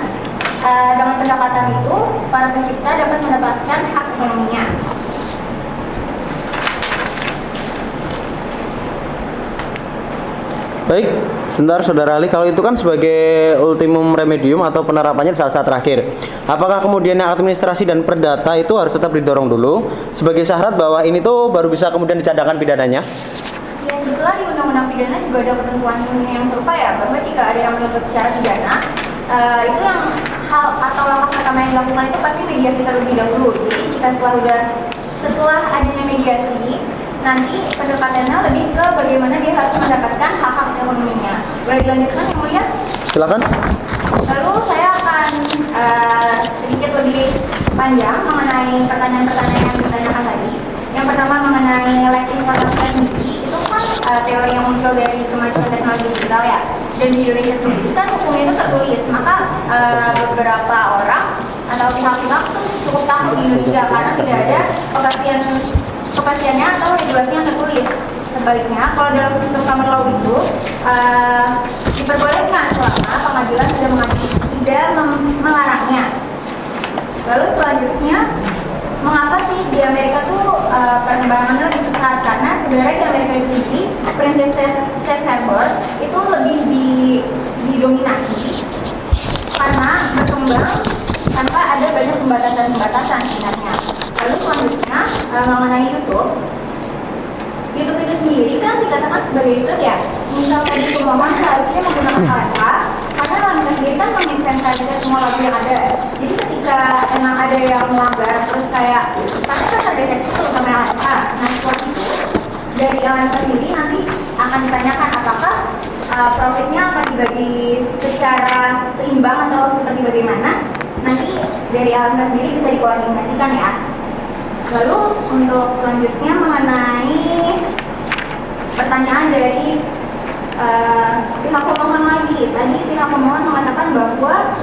dengan pendekatan itu para pencipta dapat mendapatkan hak ekonominya. Baik, sebentar saudara ahli, kalau itu kan sebagai ultimum remedium atau penerapannya di saat-saat terakhir. Apakah kemudian yang administrasi dan perdata itu harus tetap didorong dulu sebagai syarat bahwa ini tuh baru bisa kemudian dicadangkan pidananya? Ya, sebetulnya di Undang-Undang Pidana juga ada ketentuan yang serupa ya, bahwa jika ada yang menuntut secara pidana, itu yang hal atau langkah pertama yang dilakukan itu pasti mediasi terlebih dahulu. Jadi jika setelah adanya mediasi, nanti pendekatannya lebih ke bagaimana dia harus mendapatkan hak-hak ekonominya. Boleh dilanjutkan Yang Mulia? Silakan. Lalu saya akan sedikit lebih panjang mengenai pertanyaan-pertanyaan yang ditanyakan tadi. Yang pertama mengenai Lex Informatika sendiri, itu kan teori yang muncul dari kemajuan teknologi digital ya. Dan di Indonesia sendiri kan hukum itu tertulis, maka beberapa orang atau pihak-pihak itu cukup takut di Indonesia karena tidak ada kepastiannya atau regulasi yang tertulis. Sebaliknya, kalau dalam sistem common law itu diperbolehkan selama pengadilan tidak melarangnya. Lalu selanjutnya, mengapa sih di Amerika tuh perkembangannya lebih pesat? Karena sebenarnya di Amerika itu sendiri prinsip safe harbor itu lebih didominasi karena berkembang tanpa ada banyak pembatasan sebenarnya. Lalu selanjutnya mengenai YouTube itu sendiri kan dikatakan sebagai shoot ya. Misal tadi pemohon seharusnya menggunakan LMK karena LMK sendiri kan menginventarisasi semua lagu yang ada. Jadi ketika emang ada yang melanggar terus kayak pasti kan terdeteksi tuh sama LMK. Nah setelah itu dari LMK sendiri nanti akan ditanyakan apakah profitnya akan dibagi secara seimbang atau seperti bagaimana. Nanti dari LMK sendiri bisa dikoordinasikan ya. Lalu untuk selanjutnya mengenai pertanyaan dari pihak pemohon lagi. Tadi pihak pemohon mengatakan bahwa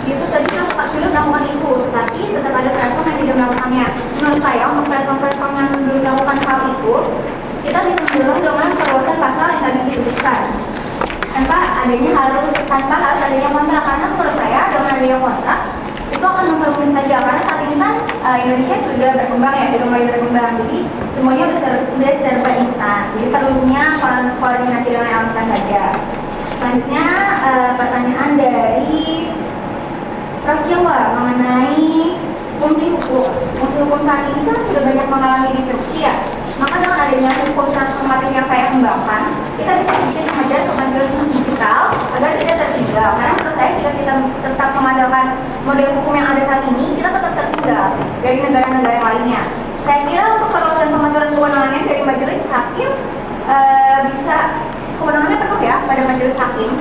itu tadi sudah melakukan itu, tapi tetap ada platform yang tidak melakukannya. Menurut saya untuk platform-platform yang belum melakukan hal itu, kita bisa mendorong dengan perluasan pasal yang tadi disebutkan. Tanpa harus adanya kontrak, karena menurut saya dengan adanya kontrak itu akan mempermudah saja karena saat ini kan Indonesia sudah berkembang ya, sudah mulai berkembang, jadi semuanya sudah serba instan, jadi perlunya koordinasi dengan LMK saja. Selanjutnya pertanyaan dari Prof. Jawa mengenai fungsi hukum saat ini kan sudah banyak mengalami disrupsi ya, maka dengan adanya hukum transformatif yang saya kembangkan, kita bisa sedikit mengajar kemajuan digital agar tidak tertinggal. Karena menurut saya jika kita tetap mengandalkan model hukum yang ada saat ini, kita tetap tertinggal dari negara-negara lainnya. Saya kira untuk perluasan pengaturan kewenangannya dari majelis hakim bisa kewenangannya penuh ya pada majelis hakim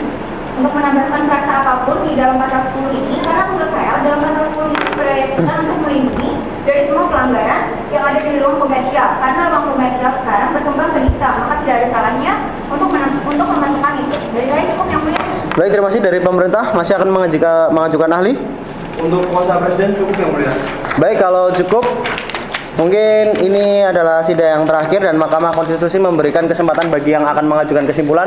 untuk menambahkan rasa apapun di dalam pasal 10 ini, karena menurut saya dalam pasal 10 ini berproyeksikan untuk melindungi dari semua pelanggaran yang ada di ruang komersial, karena ruang komersial sekarang berkembang digital, maka tidak ada salahnya untuk memasukkan itu. Dari saya cukup yang punya. Baik, terima kasih. Dari pemerintah masih akan mengajukan ahli? Untuk kuasa presiden cukup yang mulia. Baik, kalau cukup mungkin ini adalah sidang yang terakhir dan Mahkamah Konstitusi memberikan kesempatan bagi yang akan mengajukan kesimpulan.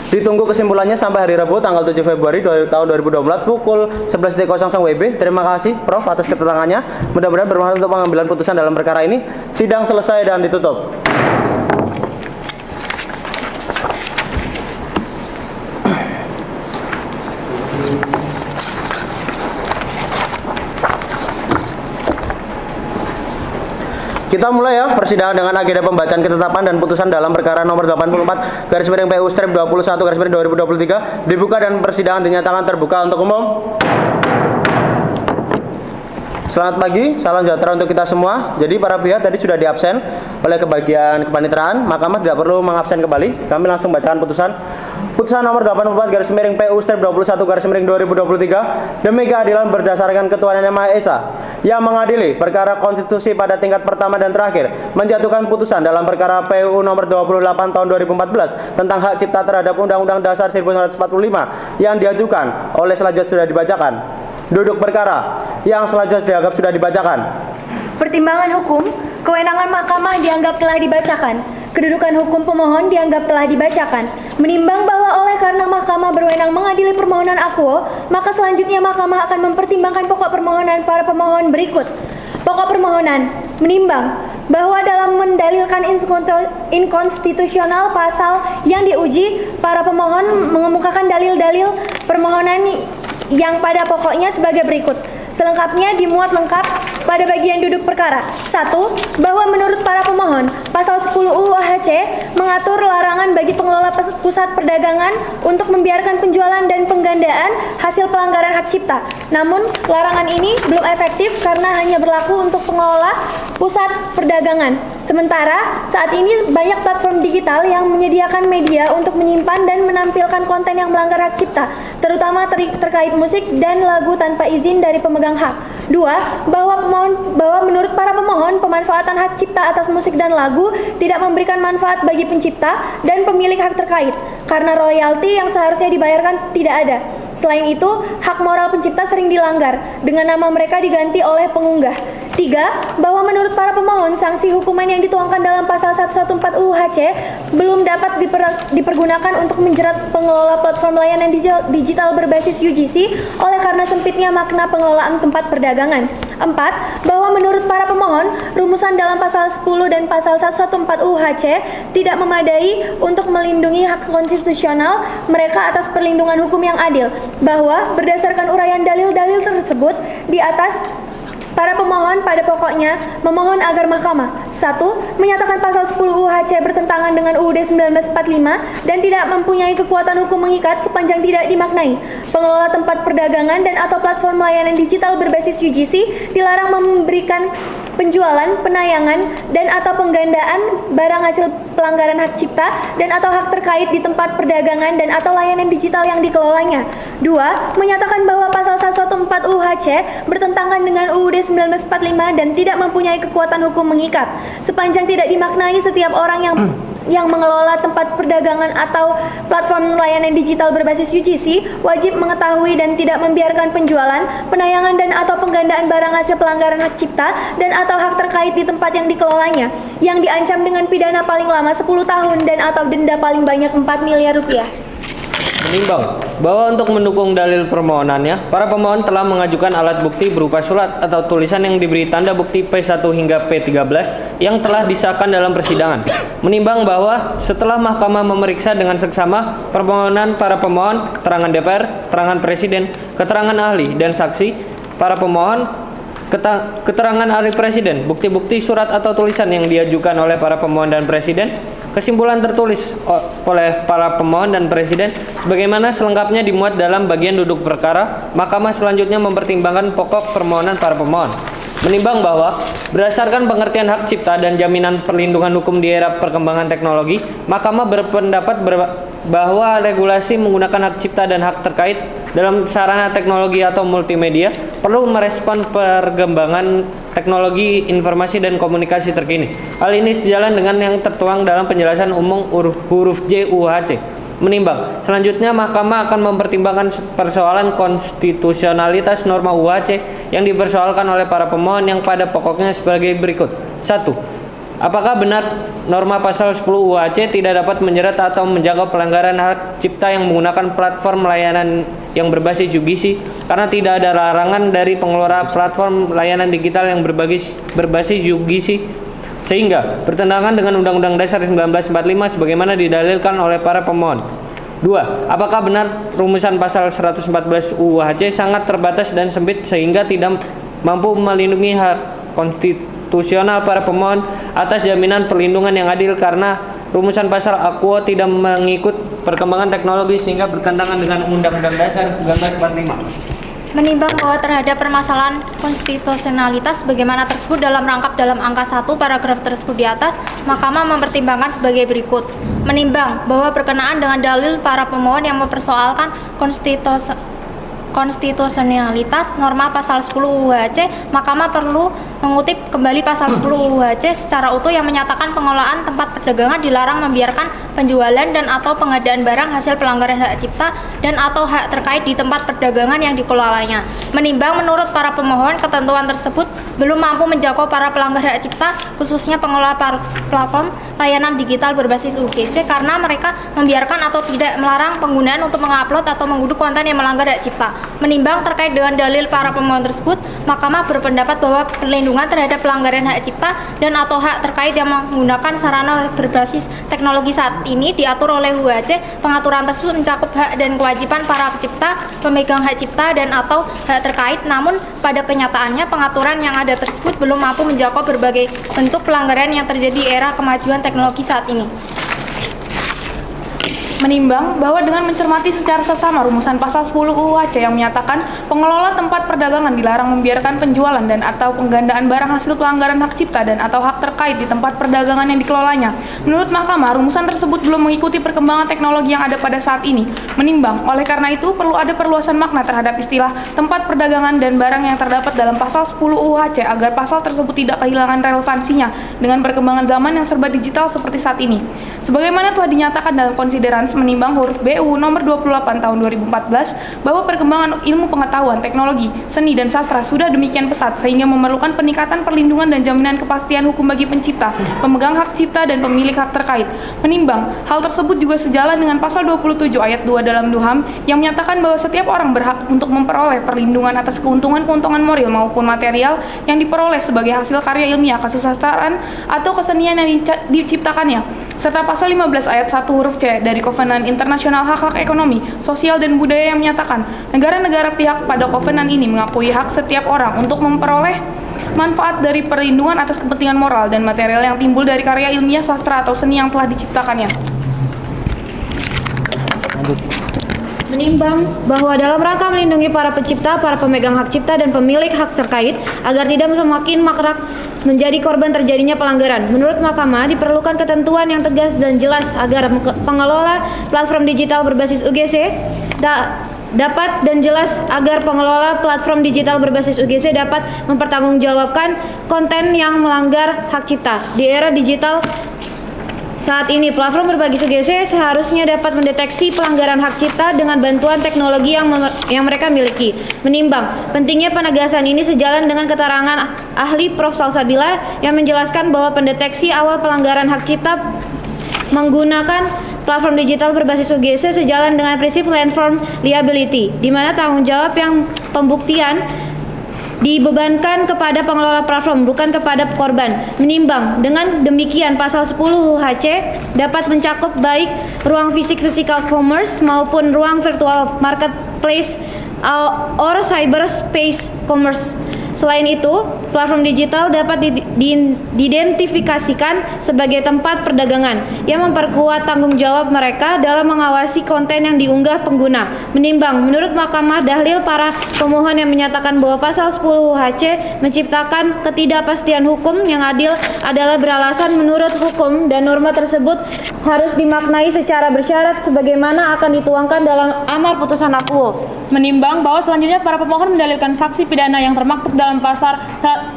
Ditunggu kesimpulannya sampai hari Rabu tanggal 7 Februari tahun 2024 pukul 11.00 WIB. Terima kasih Prof atas keterangannya. Mudah-mudahan bermanfaat untuk pengambilan putusan dalam perkara ini. Sidang selesai dan ditutup. Kita mulai ya persidangan dengan agenda pembacaan ketetapan dan putusan dalam perkara nomor 84 garis miring PU strip 21 garis miring 2023 dibuka dan persidangan dinyatakan terbuka untuk umum. Selamat pagi, salam sejahtera untuk kita semua. Jadi para pihak tadi sudah diabsen oleh kebagian kepaniteraan, Mahkamah tidak perlu mengabsen kembali. Kami langsung bacakan putusan. Putusan nomor 84 garis miring PU strip 21 garis miring 2023 demi keadilan berdasarkan ketuhanan Yang Maha Esa yang mengadili perkara konstitusi pada tingkat pertama dan terakhir menjatuhkan putusan dalam perkara PU nomor 28 tahun 2014 tentang hak cipta terhadap Undang-Undang Dasar 1945 yang diajukan oleh selanjutnya sudah dibacakan. Duduk perkara yang selanjutnya dianggap sudah dibacakan. Pertimbangan hukum, kewenangan mahkamah dianggap telah dibacakan. Kedudukan hukum pemohon dianggap telah dibacakan. Menimbang bahwa oleh karena mahkamah berwenang mengadili permohonan akuo, maka selanjutnya mahkamah akan mempertimbangkan pokok permohonan para pemohon berikut. Pokok permohonan menimbang bahwa dalam mendalilkan inkonstitusional pasal yang diuji, para pemohon mengemukakan dalil-dalil permohonan yang pada pokoknya sebagai berikut. Selengkapnya dimuat lengkap pada bagian duduk perkara. 1. Bahwa menurut para pemohon, pasal 10 UU HC mengatur larangan bagi pengelola pusat perdagangan untuk membiarkan penjualan dan penggandaan hasil pelanggaran hak cipta. Namun, larangan ini belum efektif karena hanya berlaku untuk pengelola pusat perdagangan. Sementara saat ini banyak platform digital yang menyediakan media untuk menyimpan dan menampilkan konten yang melanggar hak cipta, terutama terkait musik dan lagu tanpa izin dari pemegang hak. 2. Bahwa menurut para pemohon, pemanfaatan hak cipta atas musik dan lagu tidak memberikan manfaat bagi pencipta dan pemilik hak terkait, karena royalti yang seharusnya dibayarkan tidak ada. Selain itu, hak moral pencipta sering dilanggar, dengan nama mereka diganti oleh pengunggah. 3. Bahwa menurut para pemohon, sanksi hukuman yang dituangkan dalam pasal 114 UU HC belum dapat dipergunakan untuk menjerat pengelola platform layanan digital berbasis UGC oleh karena sempitnya makna pengelolaan tempat perdagangan. 4. Bahwa menurut para pemohon, rumusan dalam pasal 10 dan pasal 114 UU HC tidak memadai untuk melindungi hak konstitusional mereka atas perlindungan hukum yang adil. Bahwa berdasarkan uraian dalil-dalil tersebut di atas, para pemohon pada pokoknya memohon agar Mahkamah 1. Menyatakan pasal 10 UU HC bertentangan dengan UUD 1945 dan tidak mempunyai kekuatan hukum mengikat sepanjang tidak dimaknai. Pengelola tempat perdagangan dan atau platform layanan digital berbasis UGC dilarang memberikan penjualan, penayangan, dan atau penggandaan barang hasil pelanggaran hak cipta dan atau hak terkait di tempat perdagangan dan atau layanan digital yang dikelolanya. 2. Menyatakan bahwa pasal 114 UU HC bertentangan dengan UUD 1945 dan tidak mempunyai kekuatan hukum mengikat sepanjang tidak dimaknai. Setiap orang yang mengelola tempat perdagangan atau platform layanan digital berbasis UGC wajib mengetahui dan tidak membiarkan penjualan, penayangan dan atau penggandaan barang hasil pelanggaran hak cipta dan atau hak terkait di tempat yang dikelolanya, yang diancam dengan pidana paling lama 10 tahun dan atau denda paling banyak 4 miliar rupiah. Menimbang bahwa untuk mendukung dalil permohonannya, para pemohon telah mengajukan alat bukti berupa surat atau tulisan yang diberi tanda bukti P1 hingga P13 yang telah disahkan dalam persidangan. Menimbang bahwa setelah mahkamah memeriksa dengan seksama permohonan para pemohon, keterangan DPR, keterangan Presiden, keterangan ahli dan saksi, para pemohon, keterangan ahli Presiden, bukti-bukti surat atau tulisan yang diajukan oleh para pemohon dan Presiden, kesimpulan tertulis oleh para pemohon dan Presiden sebagaimana selengkapnya dimuat dalam bagian duduk perkara, Mahkamah selanjutnya mempertimbangkan pokok permohonan para pemohon. Menimbang bahwa berdasarkan pengertian hak cipta dan jaminan perlindungan hukum di era perkembangan teknologi, Mahkamah berpendapat bahwa regulasi menggunakan hak cipta dan hak terkait dalam sarana teknologi atau multimedia perlu merespon perkembangan teknologi informasi dan komunikasi terkini. Hal ini sejalan dengan yang tertuang dalam penjelasan umum huruf J UU HC. Menimbang, selanjutnya Mahkamah akan mempertimbangkan persoalan konstitusionalitas norma UU HC yang dipersoalkan oleh para pemohon yang pada pokoknya sebagai berikut. 1. Apakah benar norma pasal 10 UU HC tidak dapat menjerat atau menjangkau pelanggaran hak cipta yang menggunakan platform layanan yang berbasis UGC karena tidak ada larangan dari pengelola platform layanan digital yang berbasis UGC sehingga bertentangan dengan Undang-Undang Dasar 1945 sebagaimana didalilkan oleh para pemohon. 2. Apakah benar rumusan pasal 114 UU HC sangat terbatas dan sempit sehingga tidak mampu melindungi hak konstitusional para pemohon atas jaminan perlindungan yang adil karena rumusan pasal Aquo tidak mengikut perkembangan teknologi sehingga bertentangan dengan Undang-Undang Dasar 1945. Menimbang bahwa terhadap permasalahan konstitusionalitas sebagaimana tersebut dalam rangkap dalam angka 1 paragraf tersebut di atas, Mahkamah mempertimbangkan sebagai berikut. Menimbang bahwa berkenaan dengan dalil para pemohon yang mempersoalkan konstitusionalitas norma pasal 10 UU HC, Mahkamah perlu mengutip kembali pasal 10 UU HC secara utuh yang menyatakan pengelolaan tempat perdagangan dilarang membiarkan penjualan dan atau pengadaan barang hasil pelanggaran hak cipta dan atau hak terkait di tempat perdagangan yang dikelolanya. Menimbang menurut para pemohon ketentuan tersebut belum mampu menjangkau para pelanggar hak cipta khususnya pengelola platform layanan digital berbasis UGC karena mereka membiarkan atau tidak melarang penggunaan untuk mengupload atau mengunduh konten yang melanggar hak cipta. Menimbang terkait dengan dalil para pemohon tersebut, Mahkamah berpendapat bahwa perlindungan terhadap pelanggaran hak cipta dan atau hak terkait yang menggunakan sarana berbasis teknologi saat ini diatur oleh UU HC. Pengaturan tersebut mencakup hak dan kewajiban para pencipta, pemegang hak cipta dan atau hak terkait. Namun pada kenyataannya pengaturan yang ada tersebut belum mampu menjangkau berbagai bentuk pelanggaran yang terjadi di era kemajuan teknologi saat ini. menimbang bahwa dengan mencermati secara seksama rumusan pasal 10 UU Aceh yang menyatakan pengelola tempat perdagangan dilarang membiarkan penjualan dan atau penggandaan barang hasil pelanggaran hak cipta dan atau hak terkait di tempat perdagangan yang dikelolanya. Menurut Mahkamah, rumusan tersebut belum mengikuti perkembangan teknologi yang ada pada saat ini. Menimbang, oleh karena itu perlu ada perluasan makna terhadap istilah tempat perdagangan dan barang yang terdapat dalam pasal 10 UU Aceh agar pasal tersebut tidak kehilangan relevansinya dengan perkembangan zaman yang serba digital seperti saat ini. Sebagaimana telah dinyatakan dalam konsiderans menimbang huruf BU nomor 28 tahun 2014 bahwa perkembangan ilmu pengetahuan, teknologi, seni dan sastra sudah demikian pesat sehingga memerlukan peningkatan perlindungan dan jaminan kepastian hukum bagi pencipta, pemegang hak cipta dan pemilik hak terkait. Menimbang hal tersebut juga sejalan dengan pasal 27 ayat 2 dalam DUHAM yang menyatakan bahwa setiap orang berhak untuk memperoleh perlindungan atas keuntungan-keuntungan moral maupun material yang diperoleh sebagai hasil karya ilmiah, kesusastraan atau kesenian yang diciptakannya, serta pasal 15 ayat 1 huruf C dari Kovenan Internasional Hak-Hak Ekonomi, Sosial dan Budaya yang menyatakan negara-negara pihak pada kovenan ini mengakui hak setiap orang untuk memperoleh manfaat dari perlindungan atas kepentingan moral dan material yang timbul dari karya ilmiah, sastra atau seni yang telah diciptakannya. Menimbang bahwa dalam rangka melindungi para pencipta, para pemegang hak cipta dan pemilik hak terkait agar tidak semakin marak menjadi korban terjadinya pelanggaran. Menurut Mahkamah diperlukan ketentuan yang tegas dan jelas agar pengelola platform digital berbasis UGC dapat dan jelas agar pengelola platform digital berbasis UGC dapat mempertanggungjawabkan konten yang melanggar hak cipta. Di era digital saat ini, platform berbasis UGC seharusnya dapat mendeteksi pelanggaran hak cipta dengan bantuan teknologi yang mereka miliki. Menimbang pentingnya penegasan ini sejalan dengan keterangan ahli Prof. Salsabila yang menjelaskan bahwa pendeteksi awal pelanggaran hak cipta menggunakan platform digital berbasis UGC sejalan dengan prinsip platform liability, di mana tanggung jawab yang pembuktian dibebankan kepada pengelola platform, bukan kepada korban. Menimbang dengan demikian pasal 10 UHC dapat mencakup baik ruang physical commerce maupun ruang virtual marketplace or cyberspace commerce. Selain itu, platform digital dapat diidentifikasikan sebagai tempat perdagangan yang memperkuat tanggung jawab mereka dalam mengawasi konten yang diunggah pengguna. Menimbang, menurut Mahkamah, dalil para pemohon yang menyatakan bahwa pasal 10 UHC menciptakan ketidakpastian hukum yang adil adalah beralasan menurut hukum dan norma tersebut harus dimaknai secara bersyarat sebagaimana akan dituangkan dalam amar putusan akuo. Menimbang bahwa selanjutnya para pemohon mendalilkan saksi pidana yang termaktub dalam pasal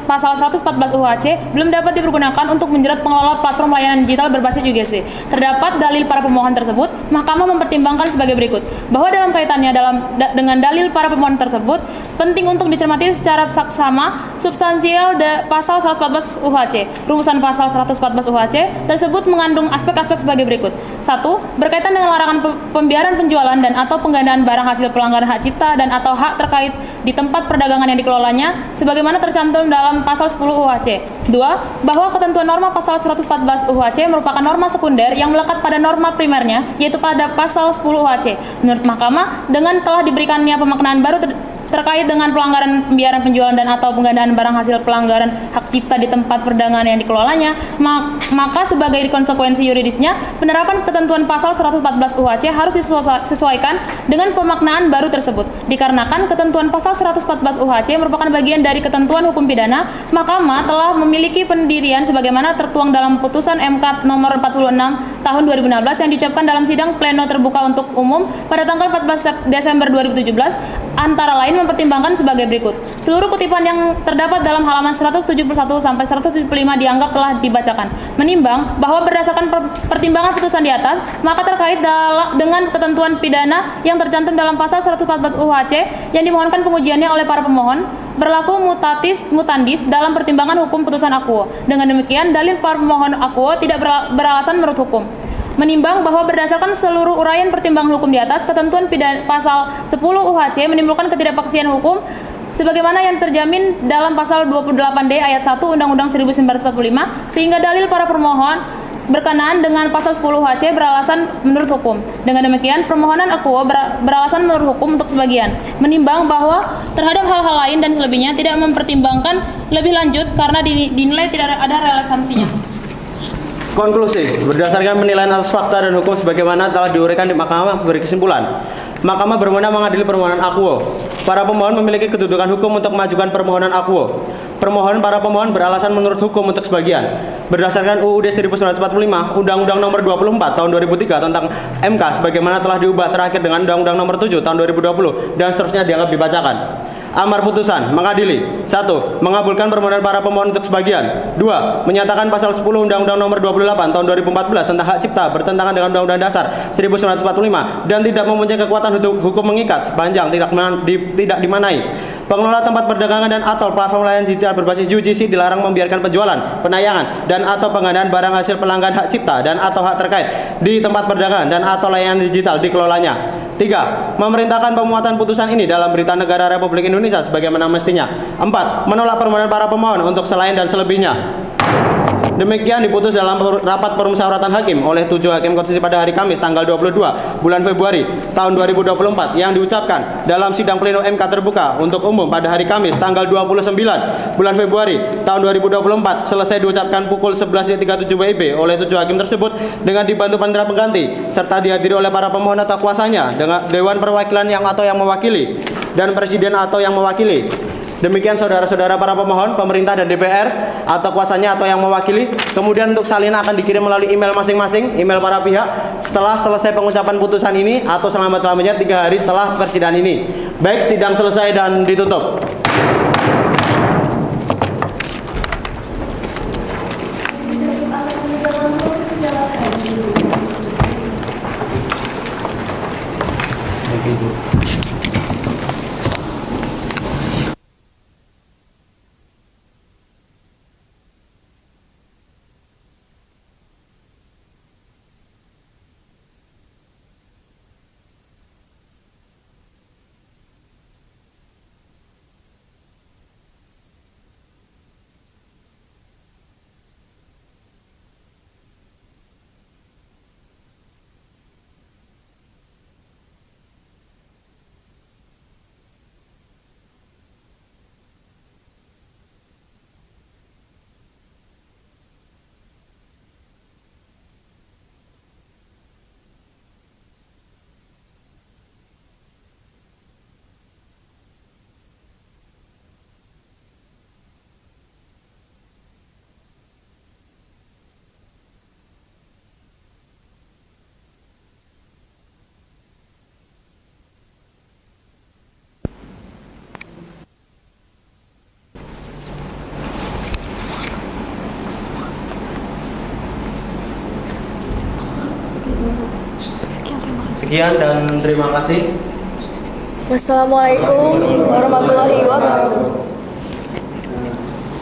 114 UHC belum dapat dipergunakan untuk menjerat pengelola platform layanan digital berbasis UGC. Terdapat dalil para pemohon tersebut, Mahkamah mempertimbangkan sebagai berikut, bahwa dalam kaitannya dengan dalil para pemohon tersebut, penting untuk dicermati secara saksama substansial pasal 114 UHC. Rumusan pasal 114 UHC tersebut mengandung aspek-aspek sebagai berikut. 1. Berkaitan dengan larangan pembiaran penjualan dan atau penggandaan barang hasil pelanggaran hak cipta dan atau hak terkait di tempat perdagangan yang dikelolanya sebagaimana tercantum dalam pasal 10 UHC. 2. Bahwa ketentuan norma pasal 114 UHC merupakan norma sekunder yang melekat pada norma primernya, yaitu pada pasal 10 UHC. Menurut Mahkamah, dengan telah diberikannya pemaknaan baru terkait dengan pelanggaran pembiaran penjualan dan atau penggandaan barang hasil pelanggaran hak cipta di tempat perdagangan yang dikelolanya, maka sebagai konsekuensi yuridisnya, penerapan ketentuan pasal 114 UHC harus disesuaikan dengan pemaknaan baru tersebut. Dikarenakan ketentuan pasal 114 UHC merupakan bagian dari ketentuan hukum pidana, Mahkamah telah memiliki pendirian sebagaimana tertuang dalam putusan MK nomor 46 tahun 2016 yang diucapkan dalam sidang pleno terbuka untuk umum pada tanggal 14 Desember 2017, antara lain mempertimbangkan sebagai berikut. Seluruh kutipan yang terdapat dalam halaman 171 sampai 175 dianggap telah dibacakan. Menimbang bahwa berdasarkan pertimbangan putusan di atas, maka terkait dengan ketentuan pidana yang tercantum dalam pasal 114 UHC yang dimohonkan pengujiannya oleh para pemohon, berlaku mutatis mutandis dalam pertimbangan hukum putusan akuo. Dengan demikian, dalil para pemohon akuo tidak beralasan menurut hukum. Menimbang bahwa berdasarkan seluruh uraian pertimbangan hukum di atas, ketentuan pidana pasal 10 UHC menimbulkan ketidakpastian hukum sebagaimana yang terjamin dalam pasal 28D ayat 1 Undang-Undang 1945, sehingga dalil para permohon berkenaan dengan pasal 10 UHC beralasan menurut hukum. Dengan demikian, permohonan akuo beralasan menurut hukum untuk sebagian. Menimbang bahwa terhadap hal-hal lain dan selebihnya tidak mempertimbangkan lebih lanjut karena dinilai tidak ada relevansinya. Konklusi, berdasarkan penilaian atas fakta dan hukum sebagaimana telah diuraikan di Mahkamah berkesimpulan, Mahkamah berwenang mengadili permohonan akuo. Para pemohon memiliki kedudukan hukum untuk mengajukan permohonan akuo. Para pemohon beralasan menurut hukum untuk sebagian. Berdasarkan UUD 1945, Undang-Undang Nomor 24 Tahun 2003 tentang MK sebagaimana telah diubah terakhir dengan Undang-Undang Nomor 7 Tahun 2020 dan seterusnya dianggap dibacakan. Amar putusan mengadili 1. Mengabulkan permohonan para pemohon untuk sebagian. 2. Menyatakan pasal 10 Undang-Undang Nomor 28 Tahun 2014 tentang hak cipta bertentangan dengan Undang-Undang Dasar 1945 dan tidak mempunyai kekuatan hukum mengikat sepanjang tidak dimanai. Pengelola tempat perdagangan dan atau platform layanan digital berbasis UGC dilarang membiarkan penjualan, penayangan, dan atau penggandaan barang hasil pelanggan hak cipta dan atau hak terkait di tempat perdagangan dan atau layanan digital dikelolanya. 3. Memerintahkan pemuatan putusan ini dalam Berita Negara Republik Indonesia sebagaimana mestinya. 4. Menolak permohonan para pemohon untuk selain dan selebihnya. Demikian diputus dalam rapat permusyawaratan hakim oleh 7 hakim konstitusi pada hari Kamis tanggal 22 bulan Februari tahun 2024 yang diucapkan dalam sidang pleno MK terbuka untuk umum pada hari Kamis tanggal 29 bulan Februari tahun 2024 selesai diucapkan pukul 11.37 WIB oleh 7 hakim tersebut dengan dibantu panitera pengganti serta dihadiri oleh para pemohon atau kuasanya dengan Dewan Perwakilan yang atau yang mewakili dan Presiden atau yang mewakili. Demikian saudara-saudara para pemohon, pemerintah dan DPR atau kuasanya atau yang mewakili. Kemudian untuk salinan akan dikirim melalui email masing-masing, email para pihak setelah selesai pengucapan putusan ini atau selambat-lambatnya 3 hari setelah persidangan ini. Baik, sidang selesai dan ditutup. Sekian dan terima kasih. Wassalamualaikum warahmatullahi wabarakatuh.